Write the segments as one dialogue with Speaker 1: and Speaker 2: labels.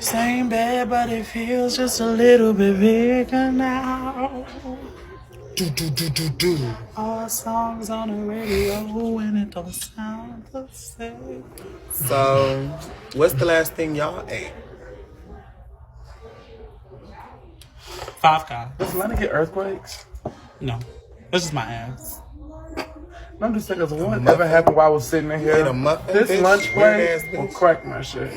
Speaker 1: Same bed, but it feels just a little bit bigger now.
Speaker 2: Do.
Speaker 1: All songs on the radio and it don't sound the same.
Speaker 2: So, what's the last thing y'all ate?
Speaker 1: Five Guys.
Speaker 3: Does Atlanta get earthquakes?
Speaker 1: No, this is my ass.
Speaker 3: I'm just thinking, whatever happened while I was sitting in here?
Speaker 2: Ate a muffin,
Speaker 3: This
Speaker 2: bitch?
Speaker 3: lunch
Speaker 2: Weird
Speaker 3: plate
Speaker 2: ass
Speaker 3: will
Speaker 2: bitch.
Speaker 3: crack my shit.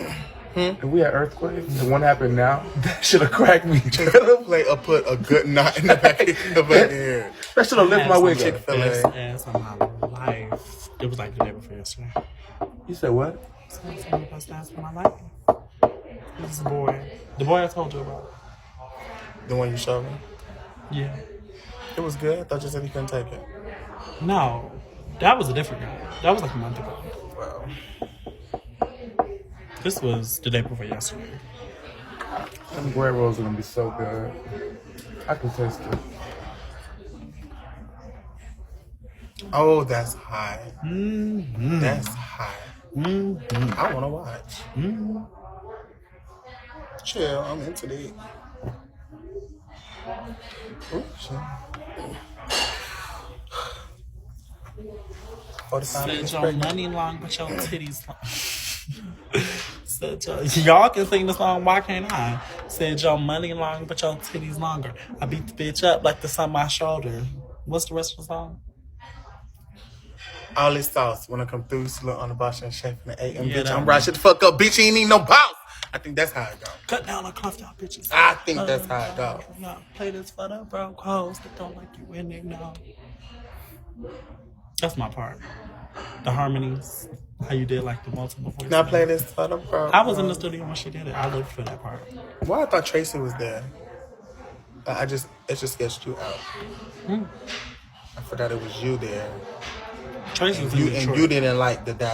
Speaker 3: If we had earthquakes, the one happened now, that should have cracked me. That
Speaker 2: Play or put a good knot in the back of your head.
Speaker 3: should have lifted my wig up.
Speaker 2: Chick-fil-A.
Speaker 1: Best ass of my life. It was like the day before yesterday.
Speaker 3: You said what?
Speaker 1: It's the best ass of my life. This boy, the boy I told you about.
Speaker 2: The one you showed me?
Speaker 1: Yeah.
Speaker 2: It was good. I thought you said you couldn't take it.
Speaker 1: No, that was a different guy. That was like a month ago.
Speaker 2: Wow.
Speaker 1: This was the day before yesterday.
Speaker 3: Them bread rolls are gonna be so good. I can taste it.
Speaker 2: Oh, that's high.
Speaker 1: Mm-hmm.
Speaker 2: That's high.
Speaker 1: Mm-hmm.
Speaker 2: I want to watch.
Speaker 1: Mm-hmm.
Speaker 2: Chill. I'm into it. Ooh, chill. 45 minutes
Speaker 1: Said your
Speaker 2: pregnant.
Speaker 1: money long, but your titties long. Said y'all can sing the song, why can't I? Said your money long, but your titties longer. I beat the bitch up like the on my shoulder. What's the rest of the song?
Speaker 2: All this sauce when I come through, slow on the boss and chef in the AM.
Speaker 1: Yeah,
Speaker 2: Bitch,
Speaker 1: that
Speaker 2: I'm
Speaker 1: one.
Speaker 2: right. Shut the fuck up, bitch. You ain't need no boss. I think that's how it goes.
Speaker 1: Cut down on cuffed out bitches.
Speaker 2: I think that's how it goes.
Speaker 1: Yeah, play this for the broke hoes that don't like you and they know. That's my part. The harmonies, how you did like the multiple voices.
Speaker 2: Now play this for the bro.
Speaker 1: I was in the studio when she did it. I lived for that part.
Speaker 2: Well, I thought Tracy was there. It just sketched you out. I forgot it was you there.
Speaker 1: Tracy was in
Speaker 2: You
Speaker 1: Detroit.
Speaker 2: and you didn't like the da.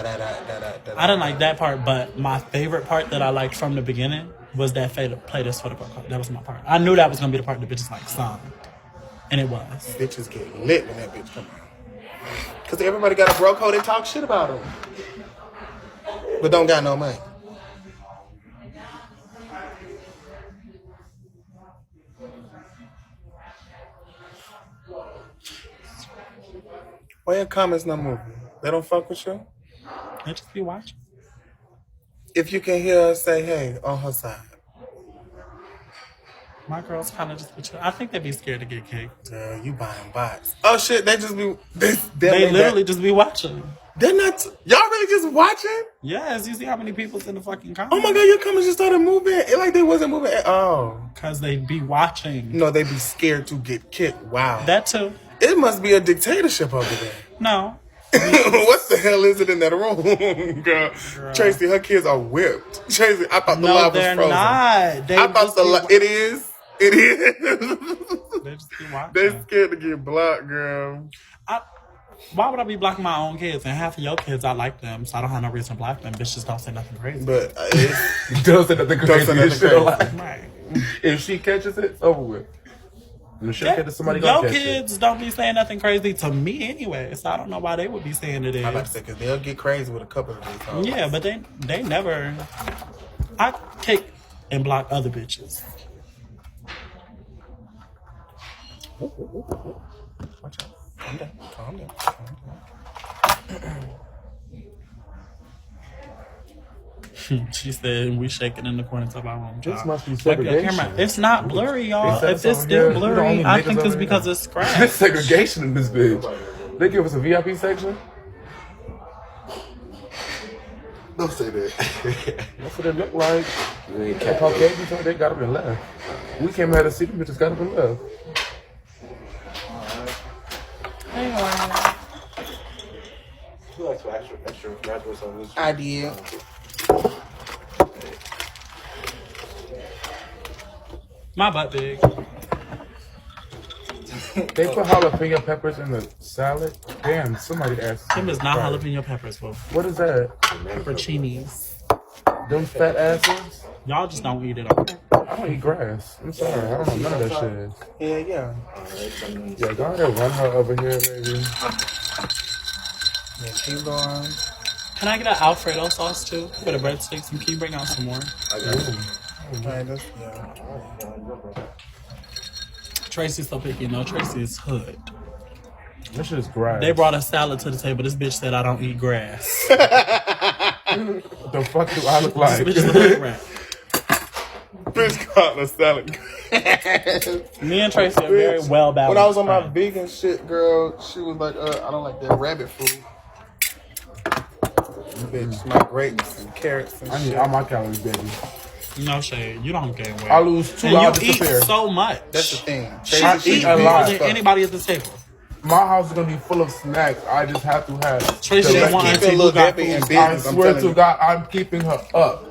Speaker 1: I didn't like that part, but my favorite part that I liked from the beginning was that play this for the broke. That was my part. I knew that was gonna be the part the bitches like sung, and it was.
Speaker 2: Bitches get lit when that bitch come out. Cause everybody got a bro code and talk shit about them, but don't got no money. Why your comments not moving? They don't fuck with you?
Speaker 1: I just be watching.
Speaker 2: If you can hear her say hey on her side.
Speaker 1: My girls kind of just be chill. I think they be scared to get kicked.
Speaker 2: Girl, you buying bots. Oh shit, they just be
Speaker 1: They literally just be watching.
Speaker 2: They're not y'all really just watching?
Speaker 1: Yes, you see how many people's in the fucking comments?
Speaker 2: Oh my god, your comments just started moving. It like they wasn't moving at all.
Speaker 1: Because they be watching.
Speaker 2: No, they be scared to get kicked. Wow.
Speaker 1: That too.
Speaker 2: It must be a dictatorship over there.
Speaker 1: No.
Speaker 2: What the hell is it in that room, girl? Tracy, her kids are whipped. Tracy, I thought the
Speaker 1: No,
Speaker 2: live was
Speaker 1: they're
Speaker 2: frozen.
Speaker 1: not. They
Speaker 2: I thought it is. It is.
Speaker 1: They just be watching.
Speaker 2: They scared to get blocked, girl.
Speaker 1: Why would I be blocking my own kids? And half of your kids, I like them, so I don't have no reason to block them. Bitches don't say nothing crazy.
Speaker 2: But
Speaker 3: Don't say nothing crazy.
Speaker 2: say nothing
Speaker 3: It's still
Speaker 2: crazy.
Speaker 3: alive.
Speaker 1: Right.
Speaker 3: If she catches it, it's over with. And if she catches somebody,
Speaker 1: Your
Speaker 3: gonna catch it.
Speaker 1: kids don't be saying nothing crazy to me anyway, so I don't know why they would be saying it
Speaker 2: I'm about to
Speaker 1: is.
Speaker 2: say, because they'll get crazy with a couple of these hoes.
Speaker 1: Yeah, but they never. I kick and block other bitches.
Speaker 2: Watch out. Calm down. Calm down.
Speaker 1: She said we shaking in the corners of our room.
Speaker 3: This
Speaker 1: y'all.
Speaker 3: must be
Speaker 1: Wipe your
Speaker 3: segregation.
Speaker 1: camera. It's not blurry, y'all.
Speaker 3: They said
Speaker 1: If it's
Speaker 3: so,
Speaker 1: still
Speaker 3: yeah. We're the
Speaker 1: blurry,
Speaker 3: only
Speaker 1: I
Speaker 3: niggas
Speaker 1: think it's
Speaker 3: over
Speaker 1: because
Speaker 3: here.
Speaker 1: it's scratched.
Speaker 3: There's segregation in this bitch. They give us a VIP section.
Speaker 4: Don't say that.
Speaker 3: That's what it look like. The Caucasians, they got up and left. We came here to see them bitches got up and left.
Speaker 4: You like some extra graduates on this?
Speaker 2: I did.
Speaker 1: My butt big.
Speaker 3: They put jalapeno peppers in the salad. Damn, somebody asked.
Speaker 1: Them is not jalapeno peppers, bro.
Speaker 3: What is that?
Speaker 1: Pepperoncinis.
Speaker 3: Them fat asses?
Speaker 1: Y'all just don't eat it all.
Speaker 3: I don't eat grass. I'm sorry. I don't know none of that shit.
Speaker 2: Yeah.
Speaker 3: Yeah, go ahead and run her over here, baby.
Speaker 2: Yeah, keep going.
Speaker 1: Can I get an Alfredo sauce too for the breadsticks? And can you bring out some more?
Speaker 4: I got you.
Speaker 2: Man, that's, yeah.
Speaker 1: Tracy's so picky. No, Tracy is hood.
Speaker 3: This shit is grass.
Speaker 1: They brought a salad to the table. This bitch said I don't eat grass.
Speaker 3: What the fuck do I look like?
Speaker 1: This bitch is a hood rat.
Speaker 2: Bitch called a salad.
Speaker 1: Me and Tracy are very well balanced.
Speaker 2: When I was on my
Speaker 1: friends.
Speaker 2: vegan shit, girl, she was like, I don't like that rabbit food. Bitch, my grapes and carrots and
Speaker 3: I need
Speaker 2: shit.
Speaker 3: all my calories, baby.
Speaker 1: No shade. You don't gain weight.
Speaker 3: I lose 2
Speaker 1: and
Speaker 3: hours
Speaker 1: you eat
Speaker 3: disappear.
Speaker 1: so much.
Speaker 2: That's the thing.
Speaker 1: She
Speaker 3: I
Speaker 1: eat
Speaker 3: eat a
Speaker 1: more
Speaker 3: lot.
Speaker 1: than anybody at the table.
Speaker 3: My house is gonna be full of snacks. I just have to have.
Speaker 1: Tracy
Speaker 3: the
Speaker 1: ain't want
Speaker 3: rest-
Speaker 2: keep it a
Speaker 1: auntie
Speaker 2: little
Speaker 1: who got
Speaker 2: Debbie and
Speaker 1: food.
Speaker 2: big.
Speaker 3: I
Speaker 2: I'm
Speaker 3: swear
Speaker 2: telling
Speaker 3: to
Speaker 2: you.
Speaker 3: God, I'm keeping her up.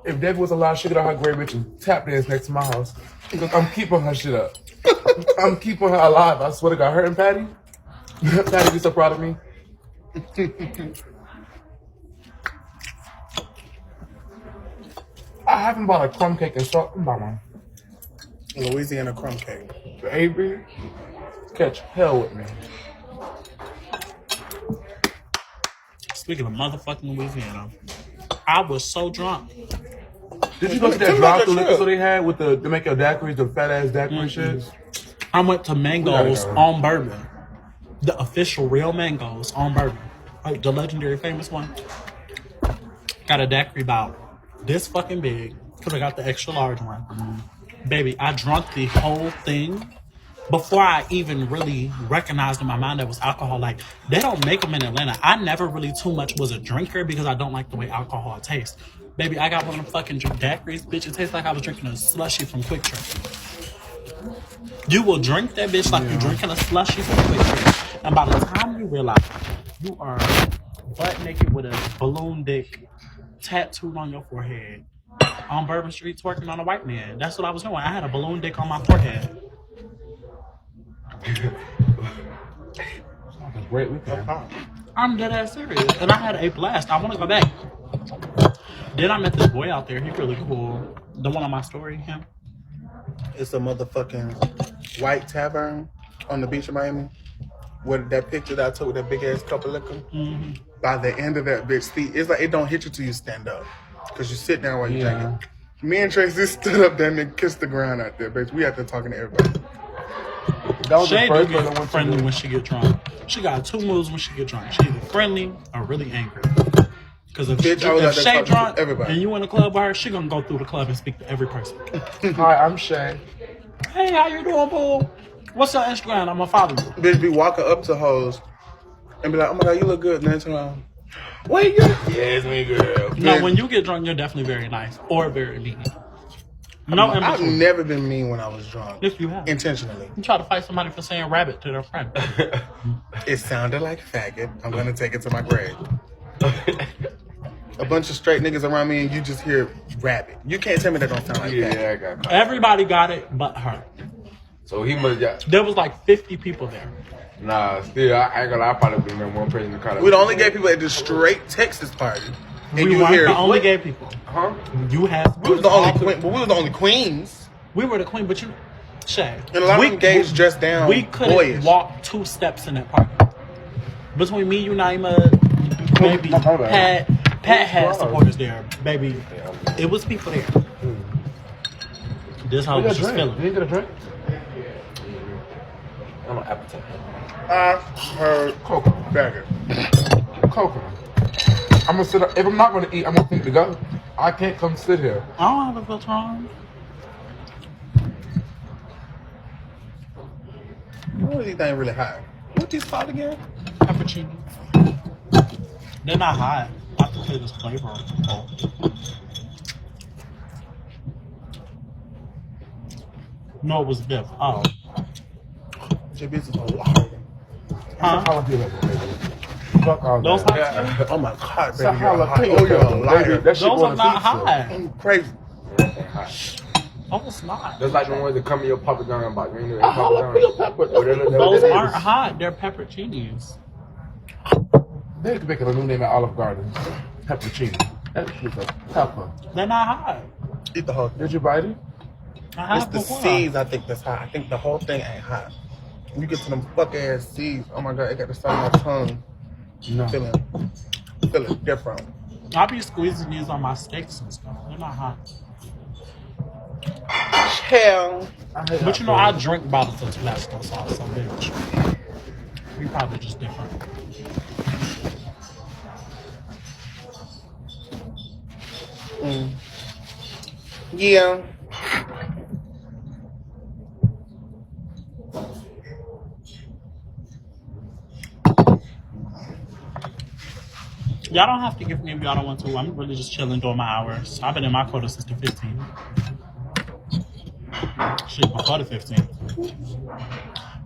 Speaker 3: If Debbie was alive, she could have her great bitch and tap dance next to my house. Because I'm keeping her shit up. I'm keeping her alive. I swear to God. Her and Patty. Patty be so proud of me. I haven't bought a crumb cake in so I'm buying one.
Speaker 2: Louisiana crumb cake.
Speaker 3: Baby, catch hell with me.
Speaker 1: Speaking of motherfucking Louisiana, I was so drunk.
Speaker 3: Did you go to that
Speaker 2: Tell me about
Speaker 3: drive-through
Speaker 2: your
Speaker 3: liquor
Speaker 2: trip.
Speaker 3: store they had with the make your daiquiris, the fat ass daiquiri shit?
Speaker 1: I went to Mango's
Speaker 3: gotta go.
Speaker 1: on Bourbon. The official real Mango's on Bourbon. Like the legendary famous one. Got a daiquiri about this fucking big. Because I got the extra large one. Baby, I drunk the whole thing before I even really recognized in my mind that was alcohol. Like, they don't make them in Atlanta. I never really too much was a drinker because I don't like the way alcohol tastes. Baby, I got one of them fucking daiquiris. Bitch, it tastes like I was drinking a slushie from Quick Trip. You will drink that bitch like you're drinking a slushie from Quick Trip. And by the time you realize you are butt naked with a balloon dick tattooed on your forehead on Bourbon Street twerking on a white man. That's what I was doing. I had a balloon dick on my forehead.
Speaker 3: A great weekend.
Speaker 1: I'm dead ass serious. And I had a blast. I want to go back. Then I met this boy out there. He really cool. The one on my story, him.
Speaker 2: It's a motherfucking white tavern on the beach of Miami. With that picture that I took with that big ass cup of liquor.
Speaker 1: Mm-hmm.
Speaker 2: By the end of that bitch, see, it's like it don't hit you till you stand up. Because you sit down while you
Speaker 3: Yeah.
Speaker 2: drink it. Me and Tracy stood up there and kissed the ground out there, bitch. We out there talking to everybody.
Speaker 3: That was
Speaker 1: Shay
Speaker 3: the
Speaker 1: do
Speaker 3: first one I
Speaker 1: get
Speaker 3: went
Speaker 1: friendly
Speaker 3: to.
Speaker 1: when she get drunk. She got two moves when she get drunk. She either friendly or really angry. Because if,
Speaker 2: Bitch, I was
Speaker 1: if
Speaker 2: out there
Speaker 1: Shay
Speaker 2: talking to
Speaker 1: drunk
Speaker 2: everybody.
Speaker 1: and you in the club with her, she gonna go through the club and speak to every person.
Speaker 3: Hi, I'm Shay.
Speaker 1: Hey, how you doing, boo? What's your Instagram? I'm gonna follow you.
Speaker 2: Bitch be walking up to hoes and be like, oh my God, you look good. And then turn around, wait, you? Yes, me, girl.
Speaker 1: No,
Speaker 2: Bitch,
Speaker 1: when you get drunk, you're definitely very nice or very mean. No, in
Speaker 2: I've
Speaker 1: between.
Speaker 2: never been mean when I was drunk.
Speaker 1: Yes, you have.
Speaker 2: Intentionally.
Speaker 1: You try to fight somebody for saying rabbit to their friend.
Speaker 2: It sounded like faggot. I'm going to take it to my grave. A bunch of straight niggas around me and you just hear rabbit. You can't tell me that don't sound like faggot.
Speaker 4: Yeah, I got caught.
Speaker 1: Everybody got it but her.
Speaker 4: So he must got.
Speaker 1: There was like 50 people there.
Speaker 4: Nah, still, I ain't gonna lie, I probably been that one person to call it.
Speaker 2: We the only gay people at this straight Texas party. And
Speaker 1: We
Speaker 2: you
Speaker 1: weren't
Speaker 2: hear,
Speaker 1: the only gay people.
Speaker 4: Huh?
Speaker 1: You had.
Speaker 2: we was the only queen, but we was the only queens.
Speaker 1: We were the queen, but you, Shay.
Speaker 2: And a lot of them gays dressed down
Speaker 1: We couldn't
Speaker 2: boyish.
Speaker 1: walk 2 steps in that party. Between me, you, Naima, baby,
Speaker 3: My bad.
Speaker 1: Pat had supporters there, baby. It was people there. This hoe was just
Speaker 3: Did
Speaker 1: feeling.
Speaker 3: you get a drink?
Speaker 4: I'm an appetite.
Speaker 2: I heard
Speaker 3: Coca.
Speaker 2: faggot.
Speaker 3: Coca. I'm gonna sit up. If I'm not gonna eat, I'm gonna think to go. I can't come sit here.
Speaker 1: I don't have a filter on.
Speaker 2: What was these things really hot? What these called again?
Speaker 1: Peppercini. They're not hot. I have to say this flavor. Oh. No, it was Biff. Oh.
Speaker 2: Your bitch is a liar.
Speaker 1: Huh?
Speaker 3: Jalapeno. Fuck all
Speaker 1: Those
Speaker 3: that.
Speaker 1: hot?
Speaker 2: Oh my God,
Speaker 3: It's a
Speaker 2: baby, you're a liar.
Speaker 3: jalapeno.
Speaker 2: Oh, you're a
Speaker 3: pepper,
Speaker 2: liar.
Speaker 3: baby. That shit
Speaker 1: Those
Speaker 3: on
Speaker 1: are
Speaker 3: a
Speaker 1: not
Speaker 3: pizza.
Speaker 1: hot.
Speaker 2: I'm crazy.
Speaker 1: Oh, it's not.
Speaker 4: That's like the ones that come in your Papa John box. You know,
Speaker 3: A jalapeno pepper. That's what
Speaker 1: Those
Speaker 3: that is.
Speaker 1: aren't hot. They're pepperoncinis.
Speaker 3: They could make it a new name at Olive Garden. Peppercini. That shit's a pepper.
Speaker 1: They're not hot.
Speaker 2: Eat the whole thing.
Speaker 3: Did you bite it?
Speaker 1: I
Speaker 2: It's
Speaker 1: have
Speaker 2: the
Speaker 1: before.
Speaker 2: seeds I think that's hot. I think the whole thing ain't hot. When you get to them fuck ass seeds, oh my God, it got the side of my tongue.
Speaker 3: No.
Speaker 2: Feeling different.
Speaker 1: I be squeezing these on my steaks and stuff. They're not hot.
Speaker 2: Hell.
Speaker 1: But you know, I drink bottles of Tabasco sauce, so bitch. We probably just different.
Speaker 2: Yeah.
Speaker 1: Y'all don't have to give me if y'all don't want to. I'm really just chilling during my hours. I've been in my quota since the 15th. Shit, before the 15th.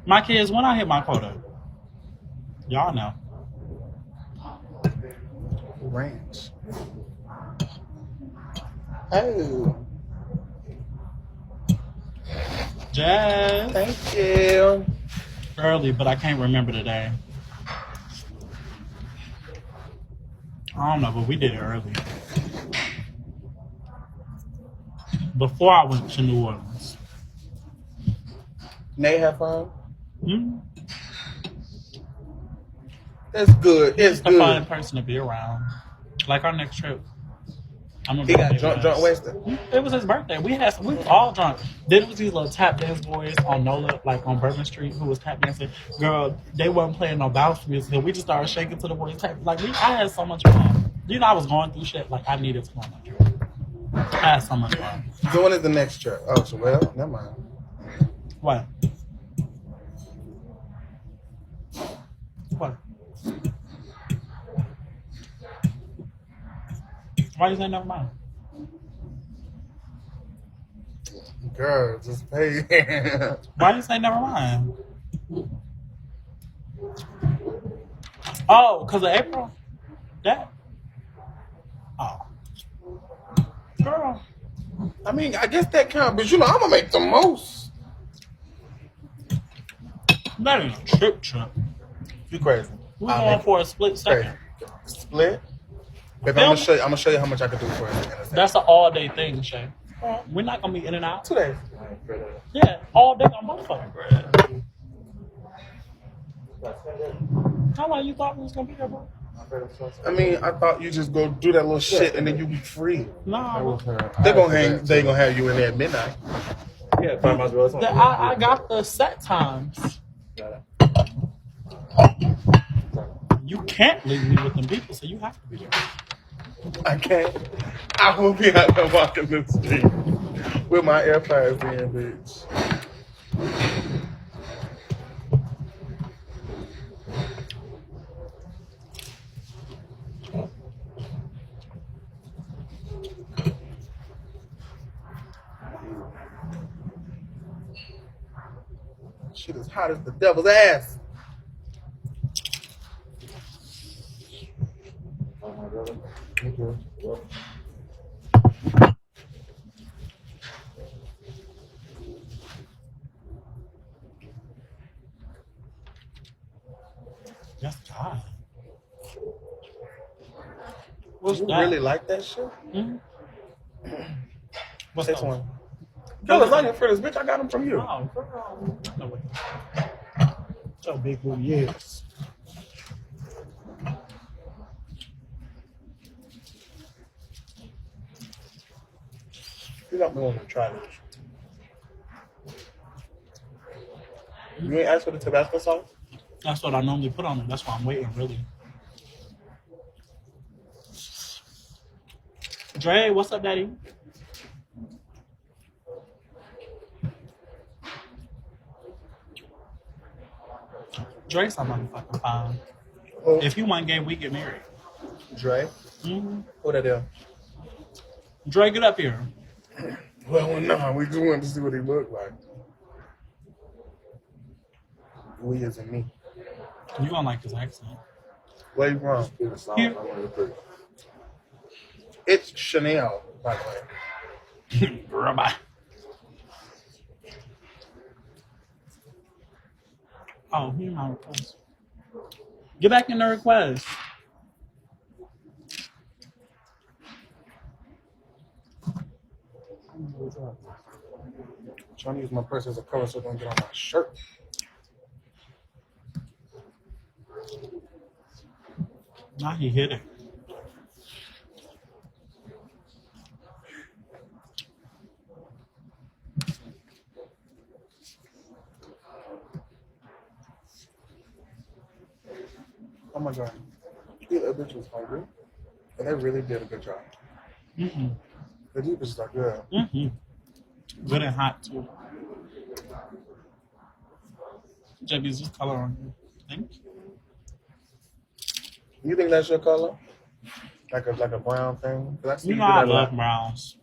Speaker 1: My kids, when I hit my quota, y'all know.
Speaker 2: Ranch. Oh.
Speaker 1: Jazz.
Speaker 2: Thank you.
Speaker 1: Early, but I can't remember the day. I don't know, but we did it early. Before I went to New Orleans.
Speaker 2: Nate have fun?
Speaker 1: Hmm?
Speaker 2: It's good. It's
Speaker 1: A fun
Speaker 2: good.
Speaker 1: person to be around. Like our next trip. I'm gonna
Speaker 2: He
Speaker 1: be
Speaker 2: got
Speaker 1: on
Speaker 2: drunk Weston.
Speaker 1: It was his birthday. We was all drunk. Then it was these little tap dance boys on Nola, like on Bourbon Street, who was tap dancing. Girl, they wasn't playing no bounce music. So we just started shaking to the boys tap. Like I had so much fun. You know, I was going through shit. Like I needed to go on that trip. I had so much fun.
Speaker 2: So when is the next trip? Oh, so well, never mind.
Speaker 1: What? What? Why you say never mind?
Speaker 2: Girl, just pay.
Speaker 1: Why you say never mind? Oh, because of April? That? Oh. Girl.
Speaker 2: I mean, I guess that counts, but you know, I'm gonna make the most.
Speaker 1: That ain't a trip.
Speaker 2: You crazy?
Speaker 1: We're going for a split second.
Speaker 2: Crazy. Split. Baby, I'm gonna show you how much I can do for it.
Speaker 1: That's an all day thing, Shay. We're not gonna be in and out.
Speaker 2: 2 days.
Speaker 1: Yeah, all day on motherfucker. How long you thought we was gonna be there, bro?
Speaker 2: I mean, I thought you just go do that little shit and then you be free.
Speaker 1: No,
Speaker 2: They gonna have you in there at midnight.
Speaker 4: Yeah, 5 miles away.
Speaker 1: I got the set times. You can't leave me with them people, so you have to be there.
Speaker 2: I can't. I will be out there walking the street with my AirPods in, bitch. Shit is hot as the devil's ass.
Speaker 1: That's God.
Speaker 2: Was you really like that shit?
Speaker 1: Mm-hmm. What's
Speaker 2: This
Speaker 1: that
Speaker 2: one? Girl, lasagna fritters, bitch. I got them from you.
Speaker 1: Oh, girl. No way. So big booty, yes.
Speaker 2: You got me want to try this. You ain't asked for the Tabasco sauce?
Speaker 1: That's what I normally put on it. That's why I'm waiting, really. Dre, what's up, daddy? Dre's so motherfucking fine.
Speaker 2: Oh.
Speaker 1: If you want gay, we get married.
Speaker 2: Dre?
Speaker 1: Mm-hmm.
Speaker 2: Who that is?
Speaker 1: Dre, get up here.
Speaker 2: Well, no, we just wanted to see what he looked like. We as in me.
Speaker 1: You don't like his accent.
Speaker 2: Where you from?
Speaker 1: Here.
Speaker 2: It's Chanel, by the way.
Speaker 1: Girl, bye. Oh, here's my request. Get back in the request.
Speaker 2: I'm trying to use my purse as a cover so it don't get on my shirt.
Speaker 1: Now he hit it.
Speaker 2: Oh my god. That bitch was hungry. And they really did a good job.
Speaker 1: Mm-hmm.
Speaker 2: The deep is like good.
Speaker 1: Mm-hmm. Good and hot too. JB's just color on you. Thank you.
Speaker 2: You think that's your color? Like a brown thing? 'Cause I see
Speaker 1: You
Speaker 2: you
Speaker 1: know
Speaker 2: do
Speaker 1: I
Speaker 2: that a
Speaker 1: love
Speaker 2: lot.
Speaker 1: browns.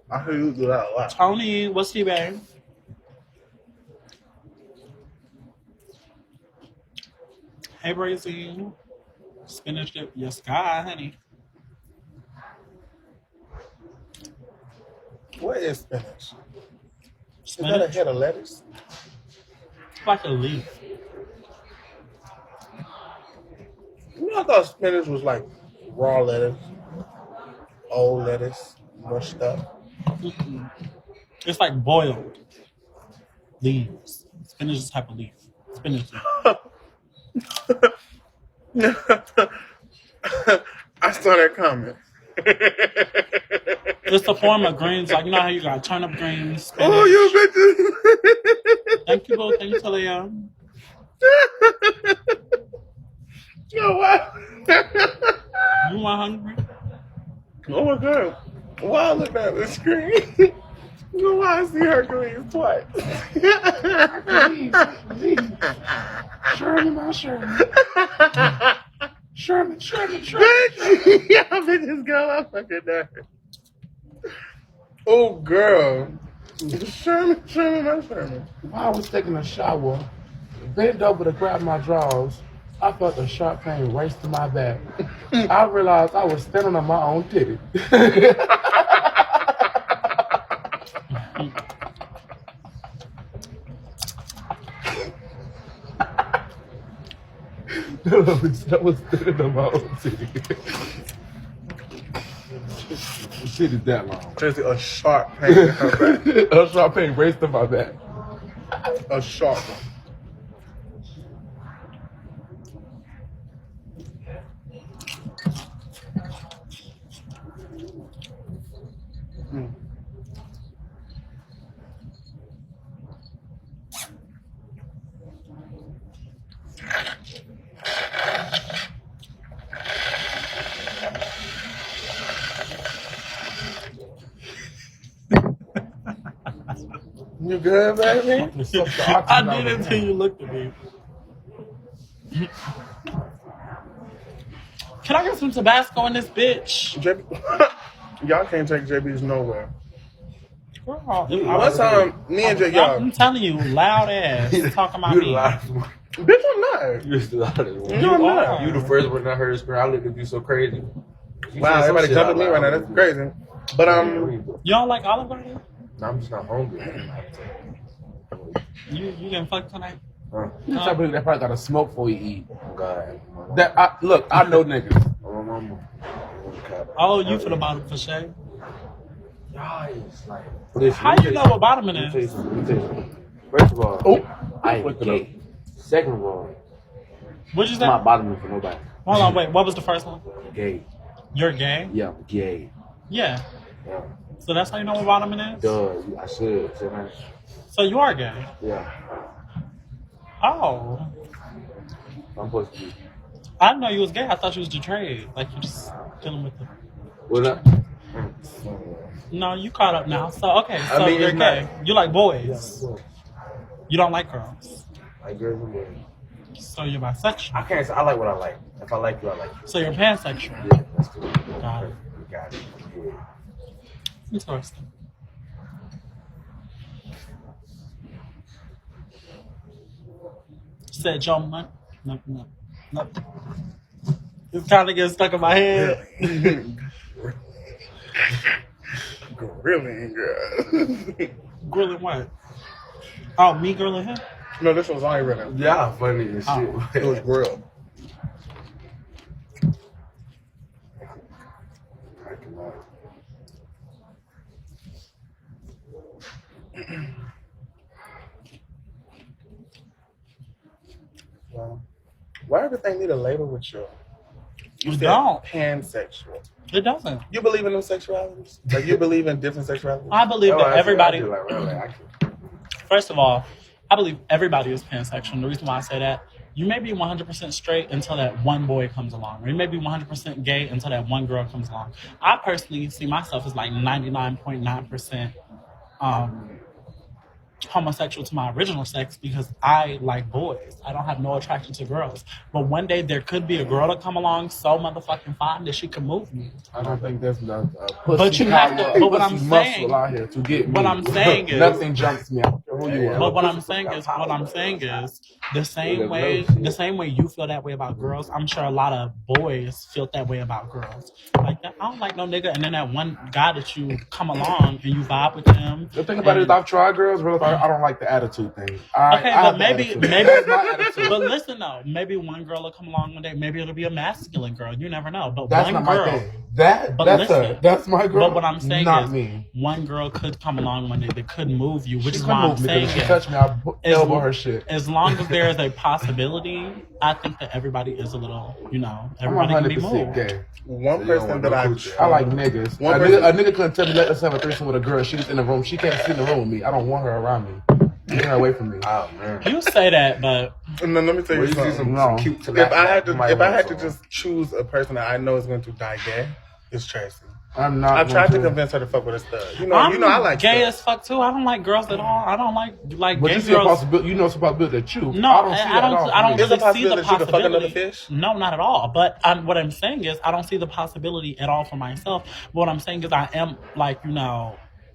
Speaker 2: I hear you do that a lot.
Speaker 1: Tony, what's he babe? Hey, Brazy. Spinach dip. Yes, God, honey.
Speaker 2: What is spinach? Is that a
Speaker 1: Spinach,
Speaker 2: head of lettuce?
Speaker 1: like a leaf.
Speaker 2: You know, I thought spinach was like raw lettuce, old lettuce, mushed up.
Speaker 1: Mm-mm. It's like boiled leaves. Spinach is a type of leaf. Spinach leaf.
Speaker 2: I saw that comment.
Speaker 1: It's the form of greens. Like, you know how you got turnip greens, spinach.
Speaker 2: Oh, you bitches.
Speaker 1: Thank you, Boo. Thank you, Talia.
Speaker 2: Yo, what?
Speaker 1: You want hungry?
Speaker 2: Oh my god. Why I look at the screen? You know why I see Hercules twice?
Speaker 3: Sherman. Sherman.
Speaker 2: Bitch! Yeah, bitches go up fucking there. Oh, girl. Sherman.
Speaker 3: While I was taking a shower, bent over to grab my drawers, I felt a sharp pain race to my back. I realized I was standing on my own titty. That was standing on my own titty. The shit is that long.
Speaker 2: Just a sharp pain in her back.
Speaker 3: A sharp pain raced to my back.
Speaker 2: A sharp one. You good, baby?
Speaker 1: I did until you looked at me. Can I get some Tabasco in this bitch?
Speaker 2: Y'all can't take JB's nowhere.
Speaker 1: Girl,
Speaker 2: One time, me and y'all.
Speaker 1: I'm telling you, loud ass talking about
Speaker 3: You the
Speaker 1: me.
Speaker 3: loudest one.
Speaker 2: Bitch, I'm not.
Speaker 3: You the loudest one.
Speaker 2: No, I'm not.
Speaker 3: You the first one that heard her scream. I looked at you so crazy. You
Speaker 2: Wow,
Speaker 3: said some
Speaker 2: everybody
Speaker 3: shit
Speaker 2: jumping
Speaker 3: out
Speaker 2: me right now.
Speaker 3: loud.
Speaker 2: That's crazy. But
Speaker 1: You don't like Olive Garden?
Speaker 3: No, I'm just not hungry.
Speaker 1: You getting fucked tonight?
Speaker 3: You type of nigga that probably got to smoke before you eat.
Speaker 4: God.
Speaker 3: Look, I know niggas.
Speaker 1: Oh, you for the bottom for sure.
Speaker 4: Guys, like,
Speaker 3: Listen,
Speaker 1: How
Speaker 3: let me
Speaker 1: you
Speaker 3: tell
Speaker 1: know what bottom it
Speaker 4: let me tell you
Speaker 1: is?
Speaker 4: something. Let me tell you something. First of all,
Speaker 3: Oh,
Speaker 4: I am
Speaker 3: Look it
Speaker 4: gay. Second of all,
Speaker 1: What'd you
Speaker 4: I'm
Speaker 1: say?
Speaker 4: not bothering for nobody.
Speaker 1: Hold on, wait. What was the first one?
Speaker 4: Gay.
Speaker 1: You're gay?
Speaker 4: Yeah, I'm gay.
Speaker 1: Yeah.
Speaker 4: Yeah.
Speaker 1: So that's how you know what bottom it is?
Speaker 4: Duh, I should. Shouldn't I?
Speaker 1: So you are gay?
Speaker 4: Yeah.
Speaker 1: Oh.
Speaker 4: I'm supposed to be.
Speaker 1: I didn't know you was gay. I thought you was betrayed. Like you just dealing with it.
Speaker 4: What up?
Speaker 1: No, you caught up now. So okay, so
Speaker 4: I mean,
Speaker 1: you're
Speaker 4: it's
Speaker 1: gay.
Speaker 4: not-
Speaker 1: You like boys. You don't like girls.
Speaker 4: Like girls and boys.
Speaker 1: So you're bisexual.
Speaker 4: I can't say I like what I like. If I like you, I like you.
Speaker 1: So you're pansexual.
Speaker 4: Yeah, that's cool.
Speaker 1: Got it.
Speaker 4: You got it. Yeah.
Speaker 1: Interesting. Said John Munt. No. It's kind of getting stuck in my head.
Speaker 2: grilling, girl.
Speaker 1: Grilling what? Oh, me grilling him?
Speaker 2: No, this was only grilling.
Speaker 3: yeah, funny as shit.
Speaker 2: It was grilled. Wow. Why everything need a label with you? You
Speaker 1: You
Speaker 2: said
Speaker 1: don't.
Speaker 2: pansexual.
Speaker 1: It doesn't.
Speaker 2: You believe in them sexualities? Like you believe in different sexualities?
Speaker 1: I believe
Speaker 3: Oh,
Speaker 1: that
Speaker 3: I
Speaker 1: everybody.
Speaker 3: feel like, really, actually.
Speaker 1: First of all, I believe everybody is pansexual. And the reason why I say that, You may be 100% straight until that one boy comes along. Or you may be 100% gay until that one girl comes along. I personally see myself as like 99.9% homosexual to my original sex because I like boys. I don't have no attraction to girls. But one day there could be a girl to come along so motherfucking fine that she can move me.
Speaker 3: I don't think there's no pussy.
Speaker 1: But you have to. But what I'm saying,
Speaker 3: out here to get me.
Speaker 1: what I'm saying is
Speaker 3: nothing jumps me. I don't care who you are.
Speaker 1: But what I'm saying is the same way you feel that way about girls, I'm sure a lot of boys feel that way about girls. Like I don't like no nigga, and then that one guy that you come along and you vibe with him.
Speaker 3: The thing about it is I've tried girls, but I don't like the attitude thing.
Speaker 1: But maybe but listen though, maybe one girl will come along one day, maybe it'll be a masculine girl. You never know. But
Speaker 3: that's
Speaker 1: one
Speaker 3: not
Speaker 1: girl,
Speaker 3: my thing. That's my girl.
Speaker 1: But what I'm saying
Speaker 3: not
Speaker 1: is
Speaker 3: me.
Speaker 1: One girl could come along one day that could move you, which
Speaker 3: She
Speaker 1: is
Speaker 3: could
Speaker 1: why I'm
Speaker 3: move me,
Speaker 1: saying
Speaker 3: she
Speaker 1: is,
Speaker 3: touched me, I elbow her shit.
Speaker 1: as long as there is a possibility, I think that everybody is a little, everybody
Speaker 3: I'm
Speaker 1: can be
Speaker 3: 100%
Speaker 1: moved.
Speaker 3: gay.
Speaker 2: One person that
Speaker 3: I like niggas. A nigga couldn't tell me let us have a threesome with a girl. She's in the room. She can't sit in the room with me. I don't want her around me. Get her away from me.
Speaker 4: Oh man.
Speaker 1: You say that, but
Speaker 2: no, let me tell you something.
Speaker 3: Some
Speaker 4: cute
Speaker 2: If I had to just choose a person that I know is going to die gay, it's Tracy.
Speaker 3: I'm not.
Speaker 2: I've tried to convince her to fuck with a stud. You know, I like
Speaker 1: gay
Speaker 2: studs.
Speaker 1: as fuck too. I don't like girls at all. I don't like
Speaker 3: but
Speaker 1: gay
Speaker 3: you see a
Speaker 1: girls.
Speaker 3: possibility. You know, it's a possibility that you.
Speaker 1: No, I don't
Speaker 2: There's a
Speaker 1: really see the
Speaker 2: possibility that you could fuck another
Speaker 1: possibility.
Speaker 2: fish?
Speaker 1: No, not at all. But what I'm saying is, I don't see the possibility at all for myself. But what I'm saying is, I am like,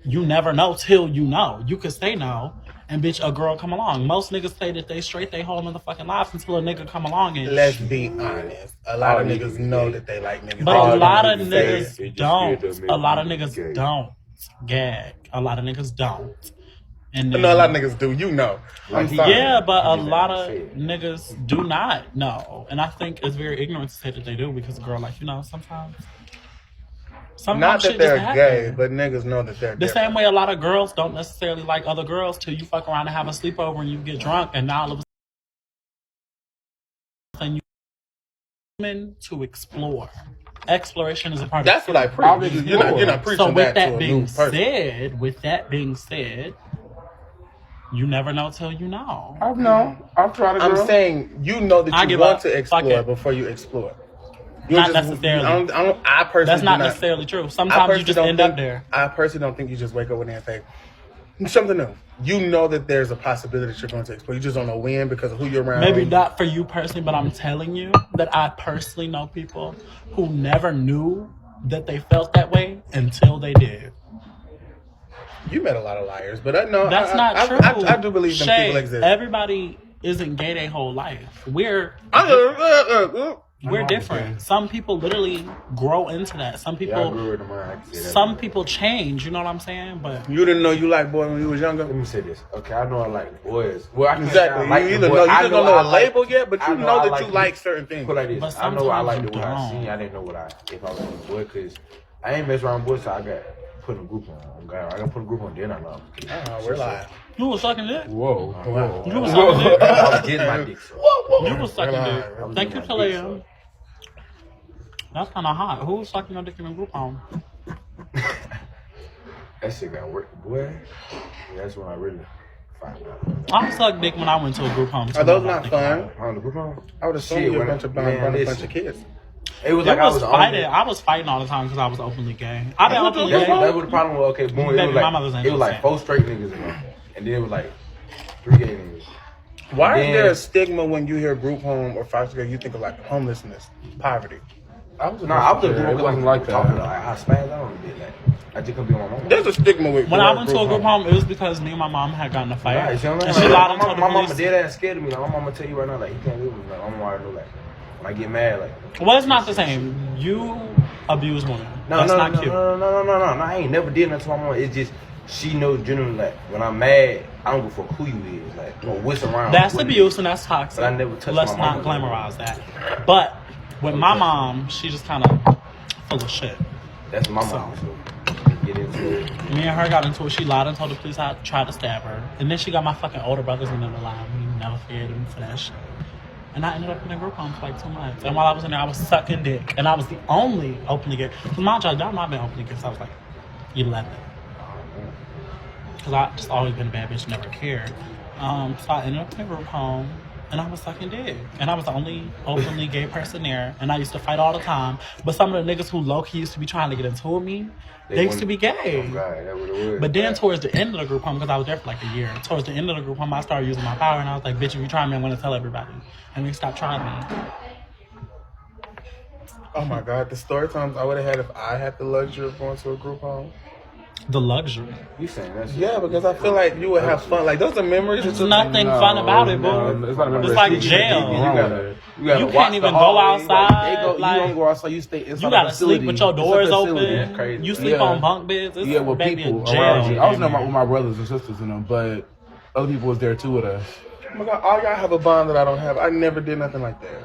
Speaker 1: you never know till you know. You could say no, and bitch, a girl come along. Most niggas say that they straight they whole motherfucking lives until a nigga come along and.
Speaker 2: Let's be honest. A lot of niggas know that they like niggas.
Speaker 1: But a lot of niggas don't.
Speaker 4: just
Speaker 1: A lot of niggas don't gag. A lot of niggas don't. And then,
Speaker 2: No, a lot of niggas do. You know. I'm sorry.
Speaker 1: yeah, but a lot of niggas do not know. And I think it's very ignorant to say that they do because a girl, sometimes.
Speaker 2: Not that
Speaker 1: shit
Speaker 2: they're
Speaker 1: just
Speaker 2: gay,
Speaker 1: happen.
Speaker 2: but niggas know that they're
Speaker 1: The
Speaker 2: different.
Speaker 1: same way a lot of girls don't necessarily like other girls till you fuck around and have a sleepover and you get drunk and now all of a sudden you women to explore. Exploration is a part
Speaker 2: That's
Speaker 1: of
Speaker 2: what I preach. You're not preaching
Speaker 1: so with
Speaker 2: that to a new person.
Speaker 1: with that being said, you never know till you know.
Speaker 3: I've known. I've tried a girl.
Speaker 2: I'm saying you know that you want to
Speaker 1: Fuck
Speaker 2: explore
Speaker 1: it.
Speaker 2: before you explore.
Speaker 1: Not necessarily.
Speaker 2: I personally
Speaker 1: That's not
Speaker 2: do
Speaker 1: necessarily true. Sometimes you just end up there.
Speaker 2: I personally don't think you just wake up one day and say something new. You know that there's a possibility that you're going to explore. You just don't know when because of who you're around.
Speaker 1: Maybe not for you personally, but I'm telling you that I personally know people who never knew that they felt that way until they did.
Speaker 2: You met a lot of liars, but I know
Speaker 1: That's not true.
Speaker 2: I do believe them people exist.
Speaker 1: Everybody isn't gay their whole life. We're different. Some people literally grow into that. Some people change. You know what I'm saying? But
Speaker 2: you didn't know you liked boys when you was younger.
Speaker 4: Let me say this. Okay, I know I like boys. Well, I can't
Speaker 2: Exactly.
Speaker 4: say I like
Speaker 2: You
Speaker 4: the
Speaker 2: either
Speaker 4: boy.
Speaker 2: know you
Speaker 4: I
Speaker 2: just don't know
Speaker 4: I
Speaker 2: a label yet, but you
Speaker 4: I
Speaker 2: know
Speaker 4: I
Speaker 2: that you like certain things.
Speaker 4: Put like this.
Speaker 1: But
Speaker 4: I know I
Speaker 1: sometimes
Speaker 4: liked
Speaker 1: you
Speaker 4: it when I
Speaker 1: don't.
Speaker 4: seen. I didn't know if I was a boy because I ain't mess around with boys, so I got put in a group on. I got put a group on. Then I know.
Speaker 2: We're live.
Speaker 1: you was sucking dick.
Speaker 3: Whoa.
Speaker 1: You was sucking dick.
Speaker 4: I was getting my dick. So.
Speaker 1: You was sucking dick.
Speaker 2: Relax.
Speaker 1: Thank you, Talia. That's kind of hot. Who was sucking your dick in a group home?
Speaker 4: That shit got work, boy. That's when I really find out.
Speaker 1: I sucked dick when I went to a group home.
Speaker 2: Are those not fun?
Speaker 4: On the group home?
Speaker 2: I would assume
Speaker 4: Shit,
Speaker 2: you're a
Speaker 4: when
Speaker 2: bunch of
Speaker 4: man,
Speaker 2: a bunch
Speaker 4: listen.
Speaker 2: of kids.
Speaker 4: It was
Speaker 1: It
Speaker 4: like I
Speaker 1: was
Speaker 4: was
Speaker 1: fighting.
Speaker 4: on.
Speaker 1: I was fighting all the time because I was openly gay. I've been openly
Speaker 4: That's
Speaker 1: gay.
Speaker 4: what the problem was. Okay, boom. It
Speaker 1: Baby,
Speaker 4: was
Speaker 1: my mother's
Speaker 4: like
Speaker 1: ain't
Speaker 4: it was like
Speaker 1: upset.
Speaker 4: 4 straight niggas in there, and then it was like 3 gay niggas.
Speaker 2: Why is
Speaker 4: Then-
Speaker 2: there a stigma when you hear group home or foster care? You think of like homelessness, poverty.
Speaker 3: I was
Speaker 4: I was just
Speaker 3: it wasn't like
Speaker 4: talking
Speaker 3: that.
Speaker 4: like I spazzed out on a bit. Like I just couldn't be on my mom.
Speaker 2: There's a stigma with
Speaker 1: When I went to a group home, it was because me and my mom had gotten a fight.
Speaker 4: Right, you see what I'm
Speaker 1: And
Speaker 4: saying?
Speaker 1: she lied
Speaker 4: my
Speaker 1: and told the
Speaker 4: mama
Speaker 1: police.
Speaker 4: dead ass scared of me. Like, my mama tell you right now, like, you can't live with me. Like, my mama already know, like, when I get mad, like.
Speaker 1: Well, it's not the same. You abuse women. That's not cute.
Speaker 4: No. I ain't never did nothing to my mama. It's just, she knows generally, like, when I'm mad, I don't give a fuck who you is. Like, or what's around.
Speaker 1: That's
Speaker 4: what it
Speaker 1: abuse
Speaker 4: is.
Speaker 1: and that's toxic.
Speaker 4: But I never touched
Speaker 1: Let's
Speaker 4: my
Speaker 1: not
Speaker 4: mama.
Speaker 1: glamorize that. But with my mom, she just kind of full of shit.
Speaker 4: That's my mom, so. Get into it.
Speaker 1: Me and her got into it. She lied and told the police I tried to stab her. And then she got my fucking older brothers in there to lie. We never forgave them for that shit. And I ended up in a group home for like 2 months. And while I was in there, I was sucking dick. And I was the only openly gay. Because my child, y'all know I've been openly gay since I was like 11. Because I just always been a bad bitch, never cared. So I ended up in a group home. and I was sucking dick. And I was the only openly gay person there. And I used to fight all the time. But some of the niggas who low-key used to be trying to get into me, they used to be gay.
Speaker 4: Oh God, that would have.
Speaker 1: But then towards the end of the group home, because I was there for like a year, towards the end of the group home, I started using my power. And I was like, bitch, if you try me, I'm going to tell everybody. And they stopped trying me.
Speaker 2: Oh my God, the story times I would have had if I had the luxury of going to a group home.
Speaker 1: The luxury.
Speaker 4: You saying that?
Speaker 2: Yeah, because I feel like you would have fun. Like those are memories.
Speaker 1: There's nothing fun about it, boo.
Speaker 3: It's not a memory.
Speaker 1: It's like jail.
Speaker 3: You
Speaker 1: can't even go outside.
Speaker 3: You don't go outside. You stay inside.
Speaker 1: You gotta sleep with your doors open.
Speaker 4: That's crazy.
Speaker 1: You sleep on bunk beds. It's
Speaker 3: with
Speaker 1: baby
Speaker 3: people
Speaker 1: in jail.
Speaker 3: around you. I was there with my brothers and sisters and them, but other people was there too with us.
Speaker 2: Oh my God, all y'all have a bond that I don't have. I never did nothing like that.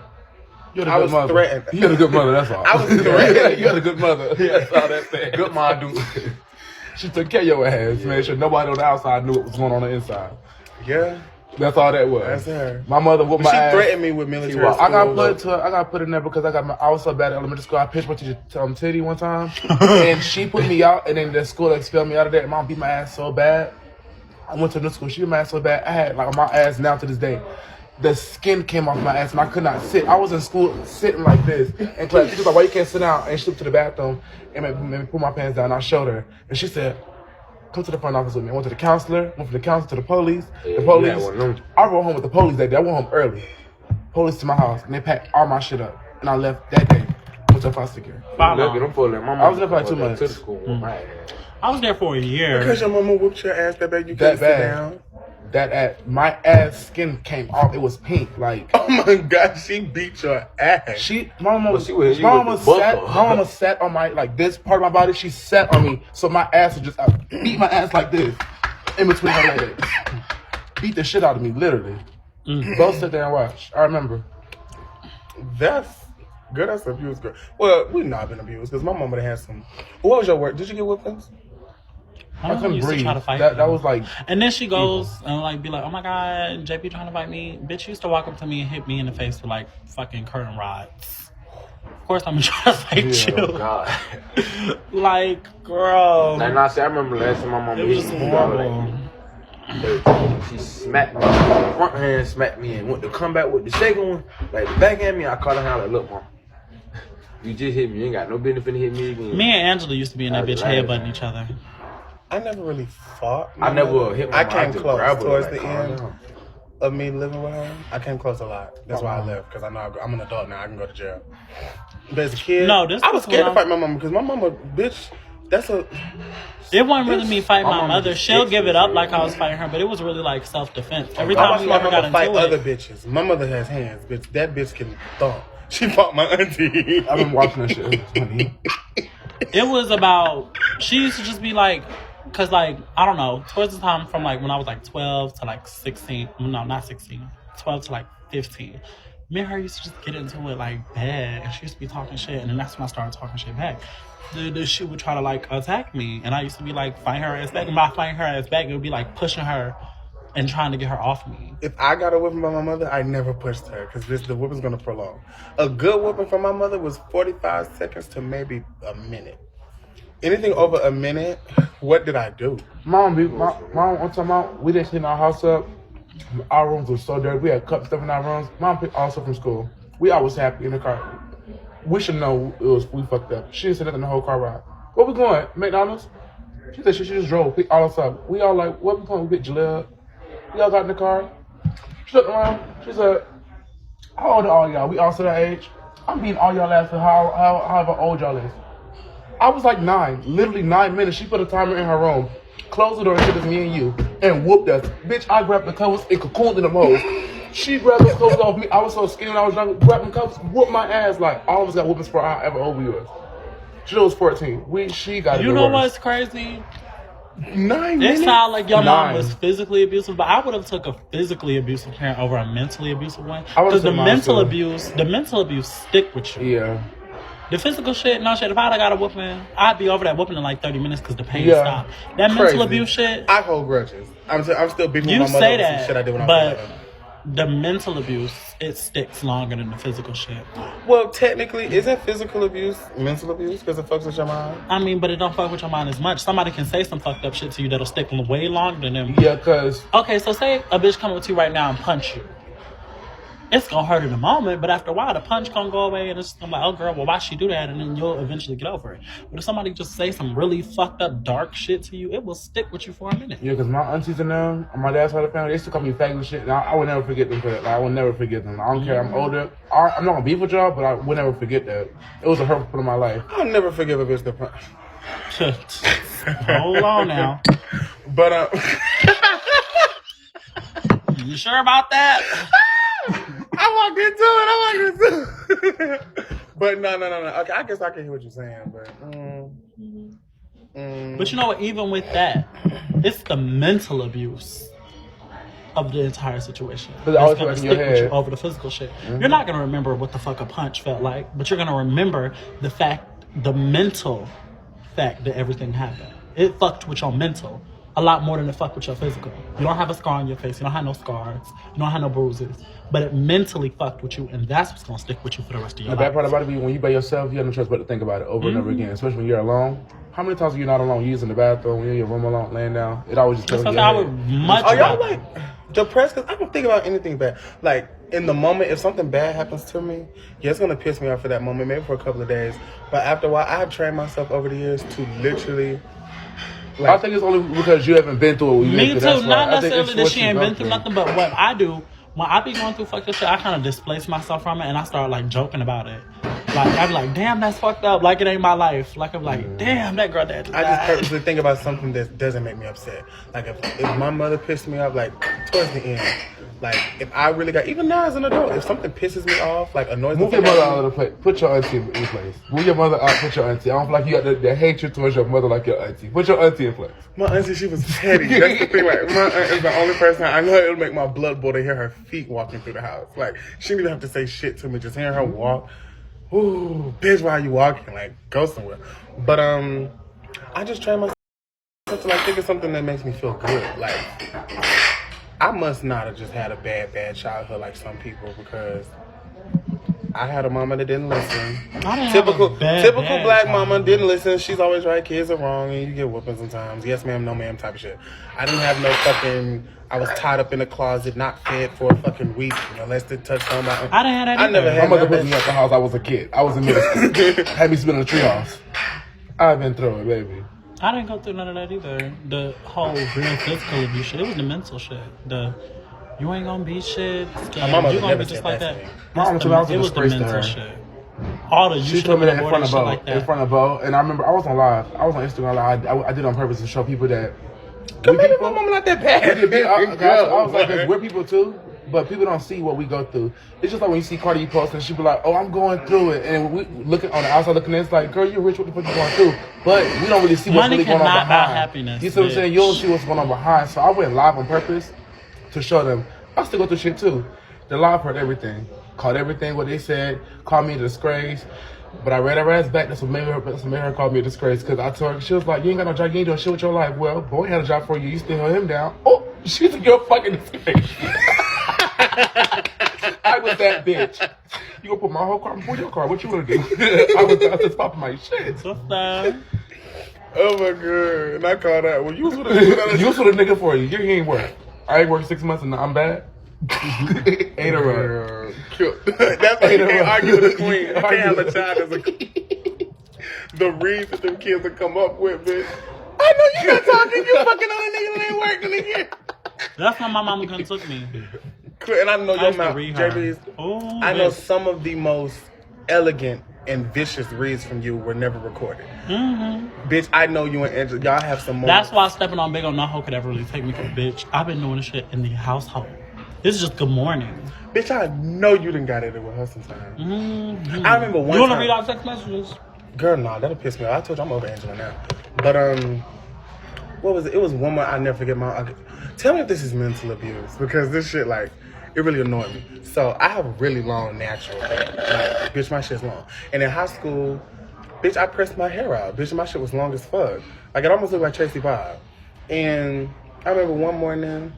Speaker 3: I was
Speaker 2: threatened.
Speaker 3: You had a good mother, that's all.
Speaker 2: I was threatened.
Speaker 3: You had a good mother. That's all that thing. Good mom, dude. She took care of your ass, made sure nobody on the outside knew what was going on the inside.
Speaker 2: Yeah.
Speaker 3: That's all that was.
Speaker 2: That's her.
Speaker 3: My mother whooped my ass.
Speaker 2: She threatened me with military school.
Speaker 3: I got put in there because I was so bad at elementary school. I pitched my teacher titty one time, and she put me out, and then the school expelled me out of there. Mom beat my ass so bad. I went to new school. She beat my ass so bad. I had like my ass now to this day. The skin came off my ass, and I could not sit. I was in school sitting like this, and class she was like, "Why you can't sit down?" And she went to the bathroom and made me pull my pants down. And I showed her, and she said, "Come to the front office with me." I went to the counselor, went from the counselor to the police. The police. I rode home with the police that day. I went home early. Police to my house, and they packed all my shit up, and I left that day. Went to foster care. I was there for like 2 months.
Speaker 1: I was there for a year.
Speaker 2: Because your mama whooped your ass that bad, you can't sit down.
Speaker 3: My ass skin came off. It was pink. Like,
Speaker 2: oh my God, she beat your ass.
Speaker 3: My mama sat on my, like, this part of my body. She sat on me, so my ass would just beat my ass like this in between her legs. Beat the shit out of me, literally. Go sit there and watch. I remember.
Speaker 2: That's good. That's abuse, girl. Well, we've not been abused because my mama had some. What was your work? Did you get whippings?
Speaker 1: I couldn't breathe. Try to fight
Speaker 3: that was like.
Speaker 1: And then she goes and like be like, "Oh my God, JP trying to fight me." Bitch used to walk up to me and hit me in the face with like fucking curtain rods. Of course, I'm gonna try to fight you.
Speaker 4: Oh God.
Speaker 1: Like, girl.
Speaker 4: And I remember last time my mom
Speaker 1: it was just horrible.
Speaker 4: She smacked me. The front hand smacked me and went to come back with the second one. Like the back hand me, I caught her hand like, "Look, mom. You just hit me. You ain't got no business to hit me again."
Speaker 1: Me and Angela used to be in that bitch headbutting each other.
Speaker 2: I never really fought.
Speaker 4: I never hit my
Speaker 2: I came close towards
Speaker 4: like,
Speaker 2: the end of me living with her. I came close a lot. That's why I left, because I know I'm an adult now. I can go to jail. But as a kid, I was scared to fight my mama because my mama, bitch,
Speaker 1: it wasn't really me fighting my mother. She'll give it up like I was fighting her, but it was really like self-defense. Every time we ever got into
Speaker 2: fight
Speaker 1: it,
Speaker 2: other bitches. My mother has hands, bitch. That bitch can thump. She fought my auntie.
Speaker 3: I've been watching that shit.
Speaker 1: It was about, she used to just be like, because like, I don't know, towards the time from like when I was like 12 to like 16, no, not 16, 12 to like 15, me and her used to just get into it like bad, and she used to be talking shit, and then that's when I started talking shit back. She would try to like attack me, and I used to be like fighting her ass back, and by fighting her ass back, it would be like pushing her and trying to get her off me.
Speaker 2: If I got a whipping by my mother, I never pushed her because the whipping's going to prolong. A good whipping from my mother was 45 seconds to maybe a minute. Anything over a minute, what did I do?
Speaker 3: Mom, one time we didn't clean our house up. Our rooms were so dirty. We had cup stuff in our rooms. Mom picked also from school. We always happy in the car. We should know we fucked up. She didn't say nothing the whole car ride. Where we going? McDonald's? She said she just drove, picked all us up. We all like, where we going? We picked Jaleel up. We all got in the car. She looked around. She said, "How old are all y'all?" We all said our age. I'm beating all y'all ass for however old y'all is. I was like 9, literally 9 minutes. She put a timer in her room, closed the door, and said it's me and you, and whooped us. Bitch, I grabbed the covers and cocooned in them hoes. She grabbed the covers off me. I was so skinny when I was young. Grabbing covers, whooped my ass. Like, all of us got whoopings for however old we was. She was 14. She got it.
Speaker 1: You know what's crazy?
Speaker 2: 9 minutes?
Speaker 1: It sounds like your mom was physically abusive, but I would have took a physically abusive parent over a mentally abusive one. Because the mental abuse stick with you.
Speaker 3: Yeah.
Speaker 1: The physical shit, no shit. If I'd have got a whooping, I'd be over that whooping in like 30 minutes because the pain stopped. That mental abuse shit.
Speaker 2: I hold grudges. I'm still beating my mother
Speaker 1: say
Speaker 2: over
Speaker 1: that,
Speaker 2: some shit I did when I
Speaker 1: but
Speaker 2: was 11.
Speaker 1: The mental abuse, it sticks longer than the physical shit.
Speaker 2: Well, technically, isn't physical abuse mental abuse because it fucks with your mind?
Speaker 1: I mean, but it don't fuck with your mind as much. Somebody can say some fucked up shit to you that'll stick way longer than them.
Speaker 3: Yeah, because...
Speaker 1: Okay, so say a bitch come up to you right now and punch you. it's gonna hurt in the moment, but after a while, the punch gonna go away, and it's gonna be like, oh girl, well, why she do that? And then you'll eventually get over it. But if somebody just say some really fucked up dark shit to you, it will stick with you for a minute.
Speaker 3: Yeah, because my aunties and them, on my dad's side of the family, they used to call me faggot and shit. And I would never forget them for that. Like, I would never forget them. I don't care. I'm older. I'm not gonna beef with y'all, but I would never forget that. It was a hurtful part of my life.
Speaker 2: I'll never forgive a bitch that punch.
Speaker 1: Hold on now.
Speaker 2: But
Speaker 1: You sure about that?
Speaker 2: I walked into it. But no. Okay, I guess I can hear what you're saying, but.
Speaker 1: But you know what? Even with that, it's the mental abuse of the entire situation.
Speaker 3: But always
Speaker 1: it's gonna
Speaker 3: in your
Speaker 1: stick with you
Speaker 3: head.
Speaker 1: over the physical shit. You're not gonna remember what the fuck a punch felt like, but you're gonna remember the mental fact that everything happened. It fucked with your mental a lot more than it fucked with your physical. You don't have a scar on your face. You don't have no scars. You don't have no bruises. But it mentally fucked with you, and that's what's gonna stick with you for the rest of your
Speaker 3: The
Speaker 1: life.
Speaker 3: bad part about it be when you by yourself, you have no choice but to think about it over and over again, especially when you're alone. How many times are you not alone? You're using the bathroom, you're in your room alone, laying down. It always just
Speaker 1: That's
Speaker 3: comes in
Speaker 1: something
Speaker 3: your
Speaker 1: I would
Speaker 3: head.
Speaker 1: much
Speaker 2: Are y'all
Speaker 1: rather-
Speaker 2: like depressed? Because I don't think about anything bad. Like in the moment, if something bad happens to me, yeah, it's gonna piss me off for that moment, maybe for a couple of days. But after a while, I have trained myself over the years to literally.
Speaker 3: I think it's only because you haven't been through it.
Speaker 1: Me too.
Speaker 3: That's why.
Speaker 1: Not
Speaker 3: I think
Speaker 1: necessarily
Speaker 3: it's
Speaker 1: that
Speaker 3: what
Speaker 1: she
Speaker 3: you
Speaker 1: ain't
Speaker 3: go
Speaker 1: been through nothing, but what I do when I be going through fucked up shit, I kind of displace myself from it, and I start like joking about it. Like I be like, damn, that's fucked up. Like it ain't my life. Like I'm like, damn, that girl that.
Speaker 2: I just purposely think about something that doesn't make me upset. Like if my mother pissed me off, like towards the end, like if I really got, even now as an adult, if something pisses me off, like annoys me.
Speaker 3: Move your mother out of the place. Put your auntie in place. Move your mother out. Put your auntie. I don't feel like you got the hatred towards your mother like your auntie. Put your auntie in place.
Speaker 2: My auntie, she was petty. That's the thing. Like my aunt is the only person I know it'll make my blood boil to hear her feet walking through the house. Like she didn't even have to say shit to me. Just hearing her walk. Ooh, bitch, why are you walking? Like go somewhere. But I just train myself to like think of something that makes me feel good. Like I must not have just had a bad childhood like some people because I had a mama that didn't listen. Typical black mama didn't listen. She's always right. Kids are wrong, and you get whooping sometimes. Yes, ma'am, no, ma'am, type of shit. I didn't have no fucking. I was tied up in the closet, not fed for a fucking week, molested, touched on my.
Speaker 1: I didn't have that.
Speaker 2: I never
Speaker 1: either.
Speaker 2: had.
Speaker 3: My mother
Speaker 2: none
Speaker 3: put
Speaker 2: of
Speaker 3: me
Speaker 2: that
Speaker 3: at the house. I was a kid. I was in middle school. Had me spin in a treehouse. I've been through it, baby.
Speaker 1: I didn't go through none of that either. The whole real physical abuse shit. It was the mental shit. You ain't gonna be shit.
Speaker 2: My mama
Speaker 1: You
Speaker 2: would
Speaker 1: gonna
Speaker 2: never
Speaker 1: be just
Speaker 2: said
Speaker 1: like
Speaker 2: that
Speaker 1: that.
Speaker 2: to me.
Speaker 3: My mama told me I was a
Speaker 1: It was the
Speaker 3: disgrace to
Speaker 1: mental
Speaker 3: her.
Speaker 1: shit. All the you
Speaker 3: She
Speaker 1: should
Speaker 3: told me
Speaker 1: have
Speaker 3: that
Speaker 1: been
Speaker 3: in front of
Speaker 1: shit
Speaker 3: Bo.
Speaker 1: like that.
Speaker 3: In front of Bo. And I remember I was on live. I was on Instagram live. I did it on purpose to show people that.
Speaker 2: Come maybe my mama not that bad.
Speaker 3: I was like, we're people too, but people don't see what we go through. It's just like when you see Cardi post and she be like, "Oh, I'm going through it," and we looking on the outside looking in, it's like, "Girl, you're rich. What the fuck you going through?" But we don't really see what's
Speaker 1: Money
Speaker 3: really going on
Speaker 1: cannot
Speaker 3: behind.
Speaker 1: buy happiness,
Speaker 3: You see what I'm saying? You don't
Speaker 1: bitch.
Speaker 3: see what's going on behind. So I went live on purpose to show them I still go through shit too. The live heard everything, called everything what they said, called me a disgrace. But I read her ass back. That's what made her call me a disgrace. Because I told her, she was like, "You ain't got no job. You ain't doing shit with your life." Well, boy had a job for you. You still held him down. Oh, she's your fucking disgrace. I was that bitch. You gonna put my whole car before your car? What you gonna do? I was just popping my shit.
Speaker 1: What's that?
Speaker 2: Oh my god! And I called out. Well, you was with a
Speaker 3: You was with a nigga for you. You ain't work. I ain't worked 6 months and I'm bad. Ain't a run.
Speaker 2: That's why you can't argue with a queen. You can't have a child as a queen. The reason that them kids will come up with, bitch. I know you not talking. You fucking on a nigga that ain't working again.
Speaker 1: That's why my mama couldn't took me.
Speaker 2: And I know
Speaker 1: I
Speaker 2: your
Speaker 1: used to
Speaker 2: mouth,
Speaker 1: read her.
Speaker 2: JB's.
Speaker 1: Ooh,
Speaker 2: I know
Speaker 1: bitch.
Speaker 2: some of the most elegant and vicious reads from you were never recorded.
Speaker 1: Mm-hmm.
Speaker 2: Bitch, I know you and Angela. Y'all have some more.
Speaker 1: That's why stepping on big on no hoe could ever really take me for a bitch. I've been doing this shit in the household. This is just good morning.
Speaker 2: Bitch, I know you done got it with her sometime.
Speaker 1: Mm-hmm.
Speaker 2: I remember one
Speaker 1: You want to
Speaker 2: time.
Speaker 1: read out text messages?
Speaker 2: Girl, nah, that'll piss me off. I told you I'm over Angela now. But what was it? It was one more. I never forget tell me if this is mental abuse because this shit like it really annoyed me. So I have really long natural hair. Like, bitch, my shit's long. And in high school, bitch, I pressed my hair out. Bitch, my shit was long as fuck. Like it almost looked like Tracy Bob. And I remember one morning.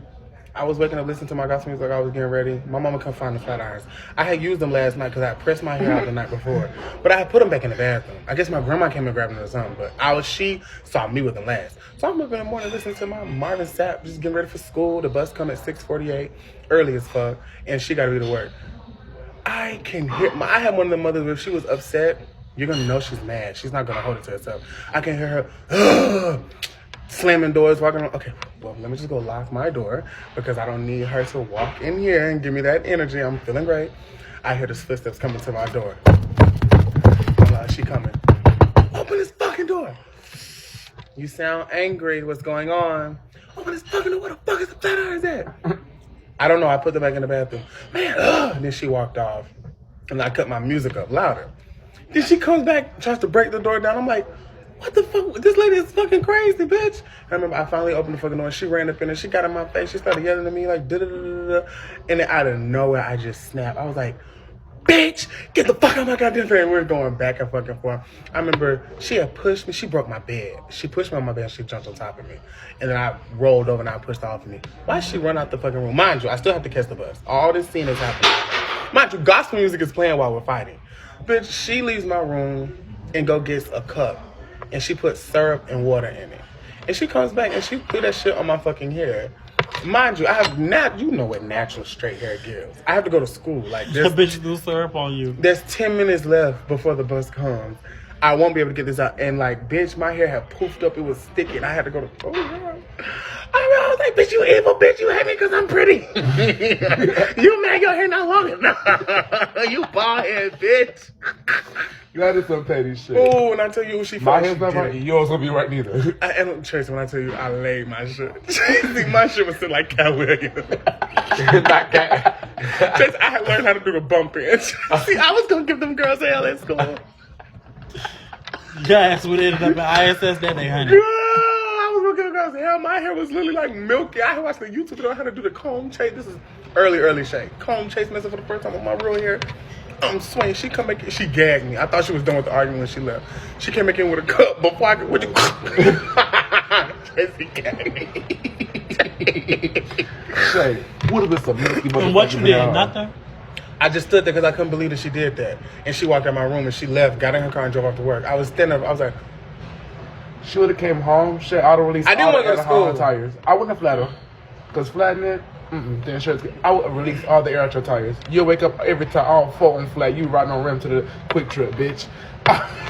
Speaker 2: I was waking up listening to my gospel music like I was getting ready. My mama couldn't find the flat irons. I had used them last night because I had pressed my hair out the night before. But I had put them back in the bathroom. I guess my grandma came and grabbed them or something. But she saw me with them last. So I'm up in the morning listening to my Marvin Sapp, just getting ready for school. The bus come at 6:48, early as fuck. And she got to be to work. I can hear. I had one of the mothers where she was upset. You're gonna know she's mad. She's not gonna hold it to herself. I can hear her slamming doors, walking around. Okay, well, let me just go lock my door because I don't need her to walk in here and give me that energy. I'm feeling great. I hear the footsteps coming to my door. She coming. Open this fucking door. You sound angry. What's going on? Open this fucking door. Where the fuck is the flat irons at? I don't know. I put them back in the bathroom. Man, and then she walked off. And I cut my music up louder. Then she comes back, tries to break the door down. I'm like, what the fuck? This lady is fucking crazy, bitch. I remember I finally opened the fucking door and she ran up in there. She got in my face. She started yelling at me like, da-da-da-da-da. And then out of nowhere, I just snapped. I was like, bitch, get the fuck out of my goddamn face. We were going back and fucking forth. I remember she had pushed me. She broke my bed. She pushed me on my bed and she jumped on top of me. And then I rolled over and I pushed off of me. Why did she run out the fucking room? Mind you, I still have to catch the bus. All this scene is happening. Mind you, gospel music is playing while we're fighting. Bitch, she leaves my room and go gets a cup. And she puts syrup and water in it. And she comes back and she threw that shit on my fucking hair. Mind you, I have you know what natural straight hair gives. I have to go to school. Like
Speaker 1: The bitch threw syrup on you.
Speaker 2: There's 10 minutes left before the bus comes. I won't be able to get this out. And like, bitch, my hair had poofed up. It was sticky. And I had to go to, I was like, bitch, you evil, bitch. You hate me because I'm pretty. You mad your hair not long enough. You bald head, bitch.
Speaker 3: That is some petty shit.
Speaker 2: Oh, and I tell you, she
Speaker 3: my hair's not right. Yours gonna be right neither.
Speaker 2: And Tracy, when I tell you, I laid my shit. Tracy, my shit was still like Cat Williams.
Speaker 3: Not Cat.
Speaker 2: Tracy, I had learned how to do the bump in. See, I was gonna give them girls hell at school.
Speaker 1: Yes, we ended up in ISS that day, honey.
Speaker 2: Girl, I was gonna give girls hell. My hair was literally like milky. I watched the YouTube video on how to do the comb chase. This is early shade. Comb chase messing for the first time with my real hair. I'm swinging. She come back. She gagged me. I thought she was done with the argument when she left. She came back in with a cup before I could. What you? Tracy gagged me.
Speaker 3: Shay, would have been some milky.
Speaker 1: And what you did? Nothing.
Speaker 2: I just stood there because I couldn't believe that she did that. And she walked out my room and she left, got in her car and drove off to work. I was standing up. I was like,
Speaker 3: she would have came home. She auto released.
Speaker 2: I didn't want to go to school.
Speaker 3: Tires. I wouldn't have flat her, cause flattening it. The insurance. I would release all the air out your tires. You'll wake up every time all full and flat. You riding on rim to the quick trip, bitch.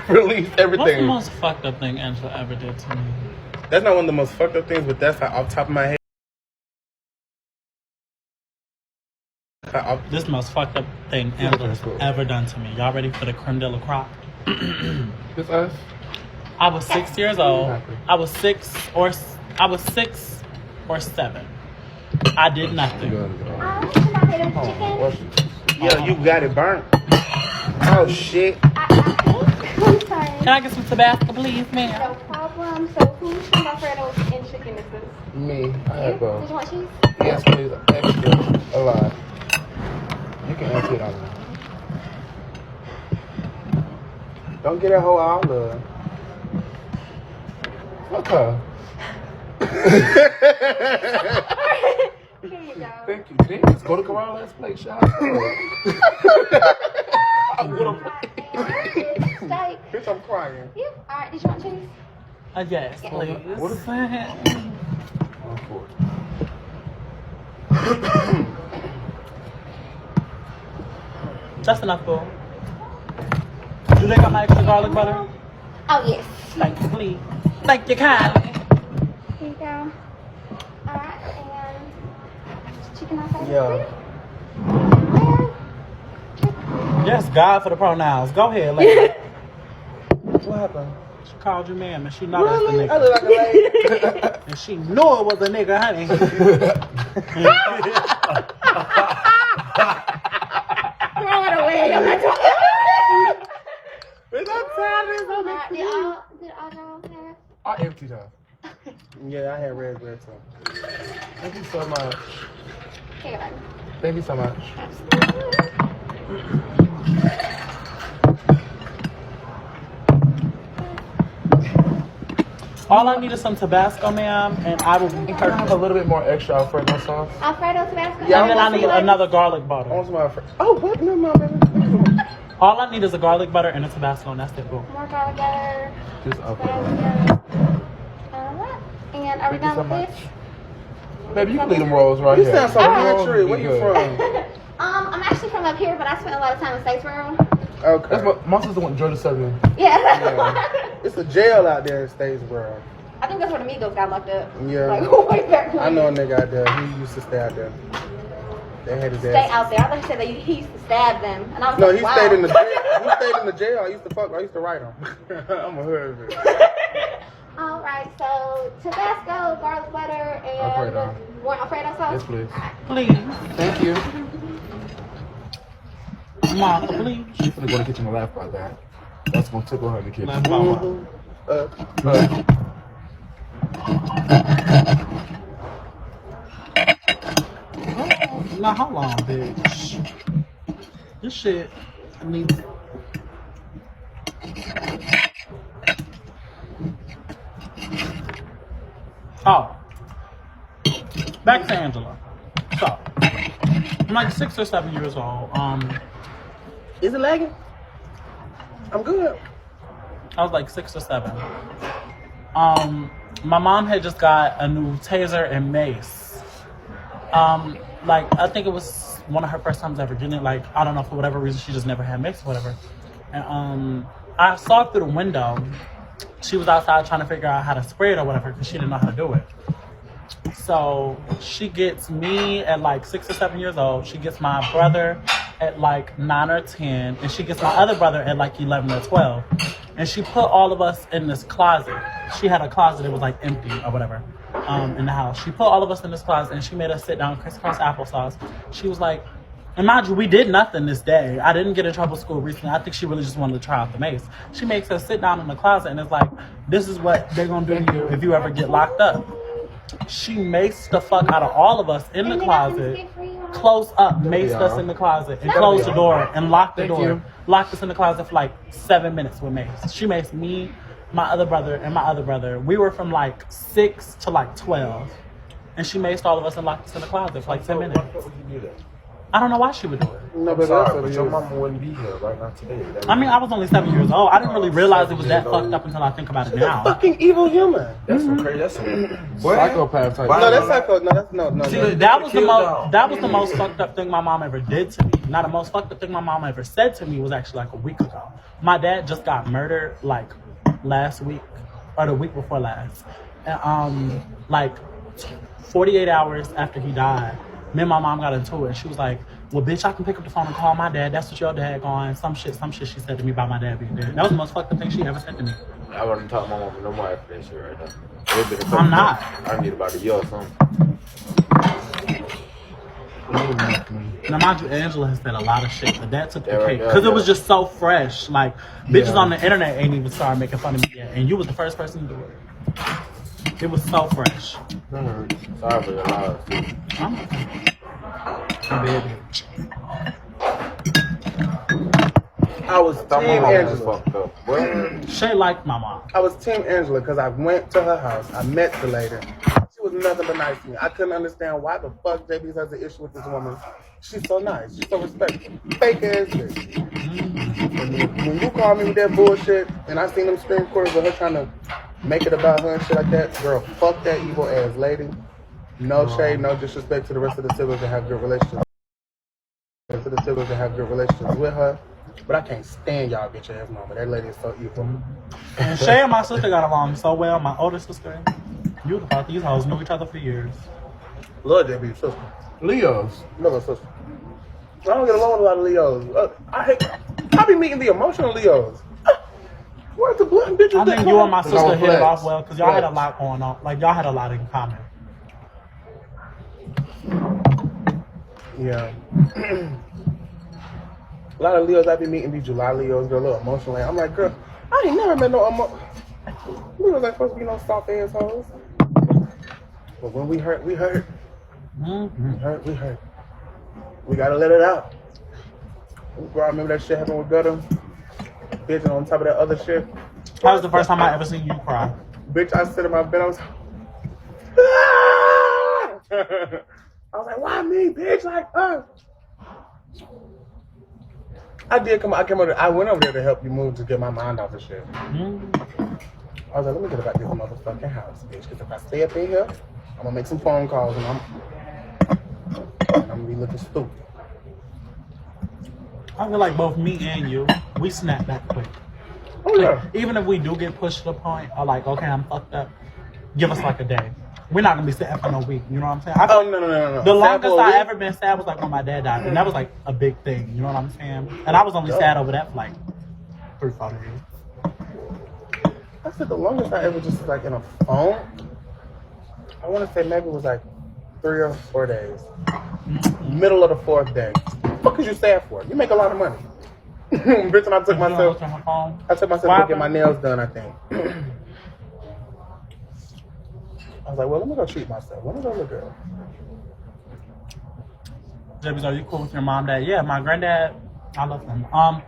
Speaker 3: Release everything.
Speaker 1: What's the most fucked up thing Angela ever did to me?
Speaker 2: that's not one of the most fucked up things, but that's like off the top of my head.
Speaker 1: This is the most fucked up thing Angela's ever done to me. Y'all ready for the creme de la crop?
Speaker 3: It's us.
Speaker 1: I was 6 years old. I was six or seven. I did nothing.
Speaker 2: Yeah, you got it burnt. Oh shit.
Speaker 5: I'm sorry.
Speaker 1: Can I get some Tabasco, please, ma'am?
Speaker 5: No problem. So who's some Alfredos and chicken this is?
Speaker 3: Me. I have
Speaker 5: You? Did you want cheese?
Speaker 3: yes, please. Extra. A lot. You can empty it out.
Speaker 2: Don't get a whole olive.
Speaker 3: Okay.
Speaker 5: Here you go.
Speaker 3: Thank you. Damn, let's go to Corral. Let's play. Shout out. I'm gonna
Speaker 5: Steak.
Speaker 2: Bitch, I'm crying.
Speaker 5: You? Alright, did you want cheese?
Speaker 1: Yes, please.
Speaker 3: What is
Speaker 1: Just enough, boo. Do they got my extra garlic butter?
Speaker 5: Oh, yes.
Speaker 1: Thank you, please. Thank you kindly.
Speaker 5: Here you go. Alright, and chicken Alfredo.
Speaker 2: Yeah.
Speaker 1: Yes, God for the pronouns. Go ahead, lady.
Speaker 2: What happened?
Speaker 1: She called you ma'am and she know that's the
Speaker 2: Really?
Speaker 1: nigga.
Speaker 2: I look like a lady.
Speaker 1: And she knew it was a nigga, honey.
Speaker 5: Throw it away. I'm not talking.
Speaker 2: Bitch, I'm tired of this.
Speaker 5: Alright, did all y'all have?
Speaker 3: I emptied her.
Speaker 2: Yeah, I had red too.
Speaker 3: Thank you so much.
Speaker 5: Here you go.
Speaker 3: Thank you so much.
Speaker 1: All I need is some Tabasco, ma'am, and I will be
Speaker 3: Can I have a little bit more extra Alfredo sauce?
Speaker 5: Alfredo Tabasco.
Speaker 2: Yeah,
Speaker 1: And then I need another garlic butter.
Speaker 2: I want some Alfredo. Oh, what? No, no, baby.
Speaker 1: All I need is a garlic butter and a Tabasco, and that's it, boo.
Speaker 5: More garlic butter.
Speaker 3: Just Alfredo.
Speaker 5: Alright. And are we
Speaker 3: Thank you so
Speaker 5: done
Speaker 3: much.
Speaker 5: with this?
Speaker 3: Baby, you can leave them rolls right
Speaker 2: You
Speaker 3: here.
Speaker 2: sound so
Speaker 3: Them rolls
Speaker 2: country.
Speaker 3: be
Speaker 2: Where you
Speaker 3: good.
Speaker 2: from?
Speaker 5: I'm actually from from up here, but I spent a lot of time in Statesboro.
Speaker 2: Okay.
Speaker 3: That's my sister went to Georgia Southern.
Speaker 5: Yeah.
Speaker 2: It's a jail out there in Statesboro.
Speaker 5: I think that's where the Migos got locked up.
Speaker 2: Yeah.
Speaker 5: Like, way back when.
Speaker 2: I know a nigga out there. He used to stay out there. They had his
Speaker 5: Stay
Speaker 2: ass.
Speaker 5: out there. I thought you said that he used to stab them. And I was
Speaker 2: No,
Speaker 5: like,
Speaker 2: he
Speaker 5: wow.
Speaker 2: stayed in the jail. He stayed in the jail. I used to write him. I'm a hood.
Speaker 5: All right, so Tabasco, garlic butter, and
Speaker 3: Alfredo.
Speaker 5: one Alfredo sauce.
Speaker 3: Yes, please.
Speaker 1: Please.
Speaker 3: Thank you.
Speaker 1: Martha, please.
Speaker 3: She's gonna go to the kitchen and laugh about that. That's gonna tickle her in the kitchen.
Speaker 1: Laugh about what? Now, hold on, bitch. This shit needs. Oh. Back to Angela. So, I'm like 6 or 7 years old.
Speaker 2: Is it lagging? I'm good.
Speaker 1: I was like 6 or 7. My mom had just got a new taser and mace. Like, I think it was one of her first times ever getting it. Like, I don't know, for whatever reason, she just never had mace or whatever. And I saw through the window. She was outside trying to figure out how to spray it or whatever because she didn't know how to do it. So she gets me at like 6 or 7 years old. She gets my brother at like 9 or 10. And she gets my other brother at like 11 or 12. And she put all of us in this closet. She had a closet that was like empty or whatever in the house. She put all of us in this closet and she made us sit down, crisscross applesauce. She was like, and mind you, we did nothing this day. I didn't get in trouble at school recently. I think she really just wanted to try out the mace. She makes us sit down in the closet and it's like, this is what they're going to do to you if you ever get locked up. She maced the fuck out of all of us in the closet, close up, maced us in the closet, and closed the door and locked the door. Locked us in the closet for like 7 minutes with mace. She maced me, my other brother, and my other brother. We were from like 6 to like 12. And she maced all of us and locked us in the closet for like 10 minutes.
Speaker 4: Why would you do that?
Speaker 1: I don't know why she would do it.
Speaker 2: No,
Speaker 4: I'm
Speaker 2: but
Speaker 4: sorry,
Speaker 2: that's
Speaker 4: but
Speaker 2: what
Speaker 4: your
Speaker 2: it is.
Speaker 4: mama wouldn't be here right now today.
Speaker 1: I mean, I was only 7 years old. I didn't really realize it was that fucked up until I think about it
Speaker 2: She's a
Speaker 1: now.
Speaker 2: fucking evil human.
Speaker 4: That's some crazy. That's some
Speaker 3: Psychopath type.
Speaker 4: Why?
Speaker 2: No, that's psycho. No, that's no.
Speaker 4: See,
Speaker 1: That was the
Speaker 4: Kill
Speaker 1: most.
Speaker 4: dog.
Speaker 1: That was the most fucked up thing my mom ever did to me. Now, the most fucked up thing my mom ever said to me was actually like a week ago. My dad just got murdered like last week or the week before last, and like 48 hours after he died, me and my mom got into it. And she was like, "Well, bitch, I can pick up the phone and call my dad. That's what your dad going." Some shit she said to me about my dad being dead. That was the most fucked up thing she ever said to me.
Speaker 4: I wouldn't talk to my mama no more after that shit right now. It been a couple
Speaker 1: I'm not.
Speaker 4: months. I need about a year or something.
Speaker 1: Now, mind you, Angela has said a lot of shit, but that took the
Speaker 4: Yeah, right,
Speaker 1: cake.
Speaker 4: yeah,
Speaker 1: Because it was
Speaker 4: yeah.
Speaker 1: just so fresh. Like, bitches on the internet ain't even started making fun of me yet. And you was the first person to do it. It was so fresh.
Speaker 4: Sorry for your loss.
Speaker 1: I'm a bad bitch.
Speaker 2: I was
Speaker 4: Thought
Speaker 2: Team
Speaker 4: my mama was
Speaker 2: Angela.
Speaker 4: fucked up. What?
Speaker 1: Shay liked my mom.
Speaker 2: I was Team Angela because I went to her house. I met the lady. She was nothing but nice to me. I couldn't understand why the fuck JB has an issue with this woman. She's so nice. She's so respectful. Fake ass bitch. When you called me with that bullshit and I seen them screen recorders of her trying to make it about her and shit like that, girl, fuck that evil ass lady. No shade, no disrespect to the rest of the siblings that have good relationships. To the siblings that have good relationships with her. But I can't stand y'all bitch ass mama. That lady is so evil.
Speaker 1: And Shay and my sister got along so well. My older sister, you thought these hoes knew each other for years.
Speaker 2: Love JB, sister.
Speaker 3: Leo's.
Speaker 2: Love her sister. I don't get along with a lot of Leos. I be meeting the emotional Leos. Where's the blunt bitches
Speaker 1: I
Speaker 2: that
Speaker 1: think you and my
Speaker 3: It's
Speaker 1: sister
Speaker 3: all
Speaker 1: hit it
Speaker 3: flex.
Speaker 1: off well because y'all had a
Speaker 2: Flex.
Speaker 1: lot going on. Like, y'all had a lot in common.
Speaker 2: Yeah. A lot of Leos I be meeting, these July Leos, they're a little emotional. I'm like, girl, I ain't never met no Leos ain't supposed to be no soft assholes. But when we hurt, we hurt.
Speaker 1: Mm-hmm.
Speaker 2: We hurt. We gotta let it out. Bro, I remember that shit happened with Gutter. Bitch, on top of that other shit.
Speaker 1: That was the first time I ever seen you cry.
Speaker 2: Bitch, I sit in my bed, I was I was like, why me, bitch? Like, I came over there, I went over there to help you move to get my mind off of shit.
Speaker 1: Mm-hmm.
Speaker 2: I was like, let me get about this motherfucking house, bitch. Because if I stay up in here, I'm gonna make some phone calls and I'm gonna be looking stupid.
Speaker 1: I feel like both me and you, we snap back quick.
Speaker 2: Oh yeah.
Speaker 1: Even if we do get pushed to the point or like, okay, I'm fucked up, give us like a day. We're not gonna be sitting for no week. You know what I'm saying?
Speaker 2: Oh no.
Speaker 1: The longest
Speaker 2: Sad for a
Speaker 1: I
Speaker 2: week?
Speaker 1: ever been sad was like when my dad died, and that was like a big thing. You know what I'm saying? And I was only sad over that for like 3-4 days.
Speaker 2: I said the longest I ever just like in a phone. I want to say maybe it was like 3 or 4 days. Middle of the 4th day. What is you sad for? You make a lot of money. Bitch, and I took myself. I took myself to get my nails done. I think. I was like, well, let me go treat myself. Let me go look good.
Speaker 1: Jebbies, are you cool with your mom, dad? Yeah, my granddad, I love him. I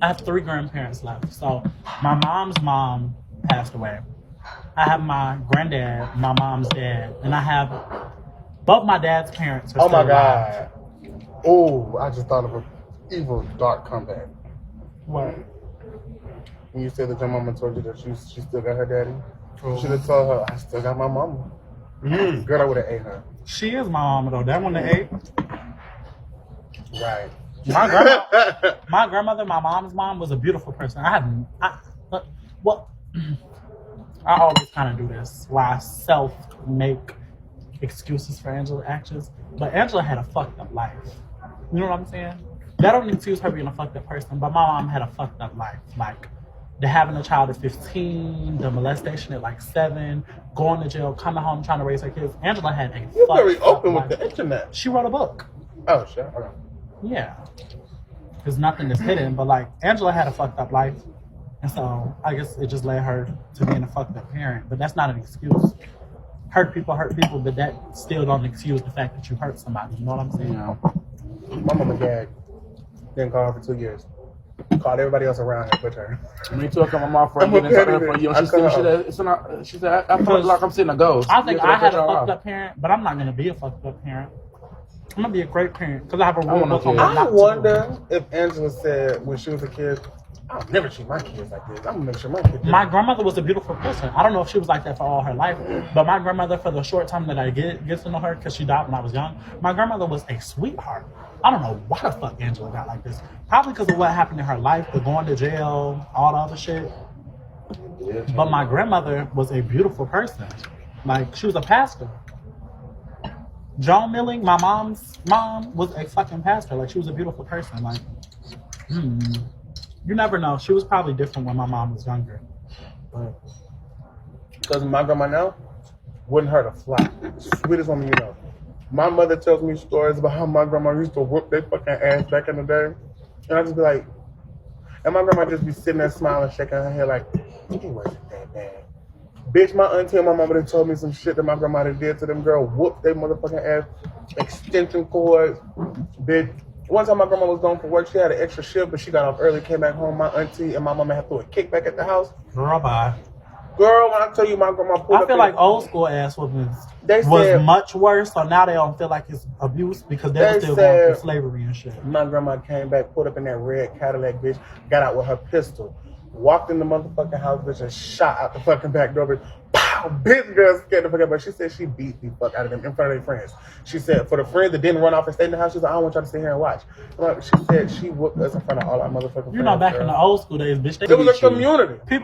Speaker 1: have 3 grandparents left. So my mom's mom passed away. I have my granddad, my mom's dad, and I have both my dad's parents are
Speaker 2: Oh
Speaker 1: still
Speaker 2: my
Speaker 1: alive.
Speaker 2: God. Oh, I just thought of an evil, dark comeback.
Speaker 1: What?
Speaker 2: When you said that your mama told you that she still got her daddy, you should have told her, I still got my mama. Girl, I would have ate her.
Speaker 1: She is my mama though. That one the 8.
Speaker 2: Right.
Speaker 1: My grandmother, my mom's mom, was a beautiful person. I always kind of do this, where I self-make excuses for Angela's actions. But Angela had a fucked up life. You know what I'm saying? That don't excuse her being a fucked up person, but my mom had a fucked up life. Like, the having a child at 15, the molestation at like 7, going to jail, coming home, trying to raise her kids. Angela had a
Speaker 2: You're
Speaker 1: fucked
Speaker 2: very
Speaker 1: up
Speaker 2: open
Speaker 1: life.
Speaker 2: with the internet.
Speaker 1: She wrote a book.
Speaker 2: Oh, shit. Okay.
Speaker 1: Yeah. Because nothing is hidden, but like Angela had a fucked up life. And so I guess it just led her to being a fucked up parent. But that's not an excuse. Hurt people, but that still don't excuse the fact that you hurt somebody. You know what I'm saying?
Speaker 3: Yeah.
Speaker 2: My mama and dad didn't call her for 2 years. Called everybody else around her but her.
Speaker 3: Me too. I come my mom friend
Speaker 2: I'm a
Speaker 3: getting something
Speaker 2: petty
Speaker 3: for you.
Speaker 2: bitch.
Speaker 3: She said, I feel like I'm sitting a ghost.
Speaker 1: I think
Speaker 3: You
Speaker 1: I
Speaker 3: have to
Speaker 1: had a
Speaker 3: cut y'all
Speaker 1: fucked
Speaker 3: off.
Speaker 1: up parent, but I'm not going to be a fucked up parent. I'm going to be a great parent because I have a rule
Speaker 3: wanna
Speaker 1: book on
Speaker 3: be-
Speaker 1: what
Speaker 2: I
Speaker 1: not to do.
Speaker 2: wonder if Angela said when she was a kid, I'll never treat my kids like this. I'm going to make sure my kids do.
Speaker 1: My grandmother was a beautiful person. I don't know if she was like that for all her life, but my grandmother, for the short time that I get to know her, because she died when I was young, my grandmother was a sweetheart. I don't know why the fuck Angela got like this. Probably because of what happened in her life, the going to jail, all the other shit. But my grandmother was a beautiful person. Like, she was a pastor. Joan Milling, my mom's mom, was a fucking pastor. Like, she was a beautiful person. Like, you never know. She was probably different when my mom was younger. But
Speaker 2: Because my grandma now wouldn't hurt a fly. Sweetest woman you know. My mother tells me stories about how my grandma used to whoop their fucking ass back in the day. And I just be like, and my grandma just be sitting there smiling, shaking her head like, it wasn't that bad. Bitch, my auntie and my mama done told me some shit that my grandma did to them girl. Whooped their motherfucking ass. Extension cords. Bitch. One time my grandma was going for work, she had an extra shift, but she got off early, came back home. My auntie and my mama had threw a kickback at the house.
Speaker 1: girl, bye.
Speaker 2: Girl, when I tell you my grandma pulled
Speaker 1: I
Speaker 2: up
Speaker 1: feel
Speaker 2: in-
Speaker 1: like old school ass whoopings
Speaker 2: They
Speaker 1: was
Speaker 2: said-
Speaker 1: much worse, so now they don't feel like it's abuse because they were
Speaker 2: They
Speaker 1: still going
Speaker 2: said-
Speaker 1: through slavery and shit.
Speaker 2: My grandma came back, pulled up in that red Cadillac, bitch, got out with her pistol, walked in the motherfucking house, bitch, and shot out the fucking back door, bitch. Pow! Bitch, girl, scared the fuck out. But she said she beat the fuck out of them in front of their friends. She said for the friends that didn't run off and stay in the house, she said, I don't want y'all to sit here and watch. She said she whooped us in front of all our motherfucking friends.
Speaker 1: You know, back in
Speaker 2: girl.
Speaker 1: the old school days, bitch, they
Speaker 2: It was
Speaker 1: beat
Speaker 2: a
Speaker 1: you.
Speaker 2: community.
Speaker 1: People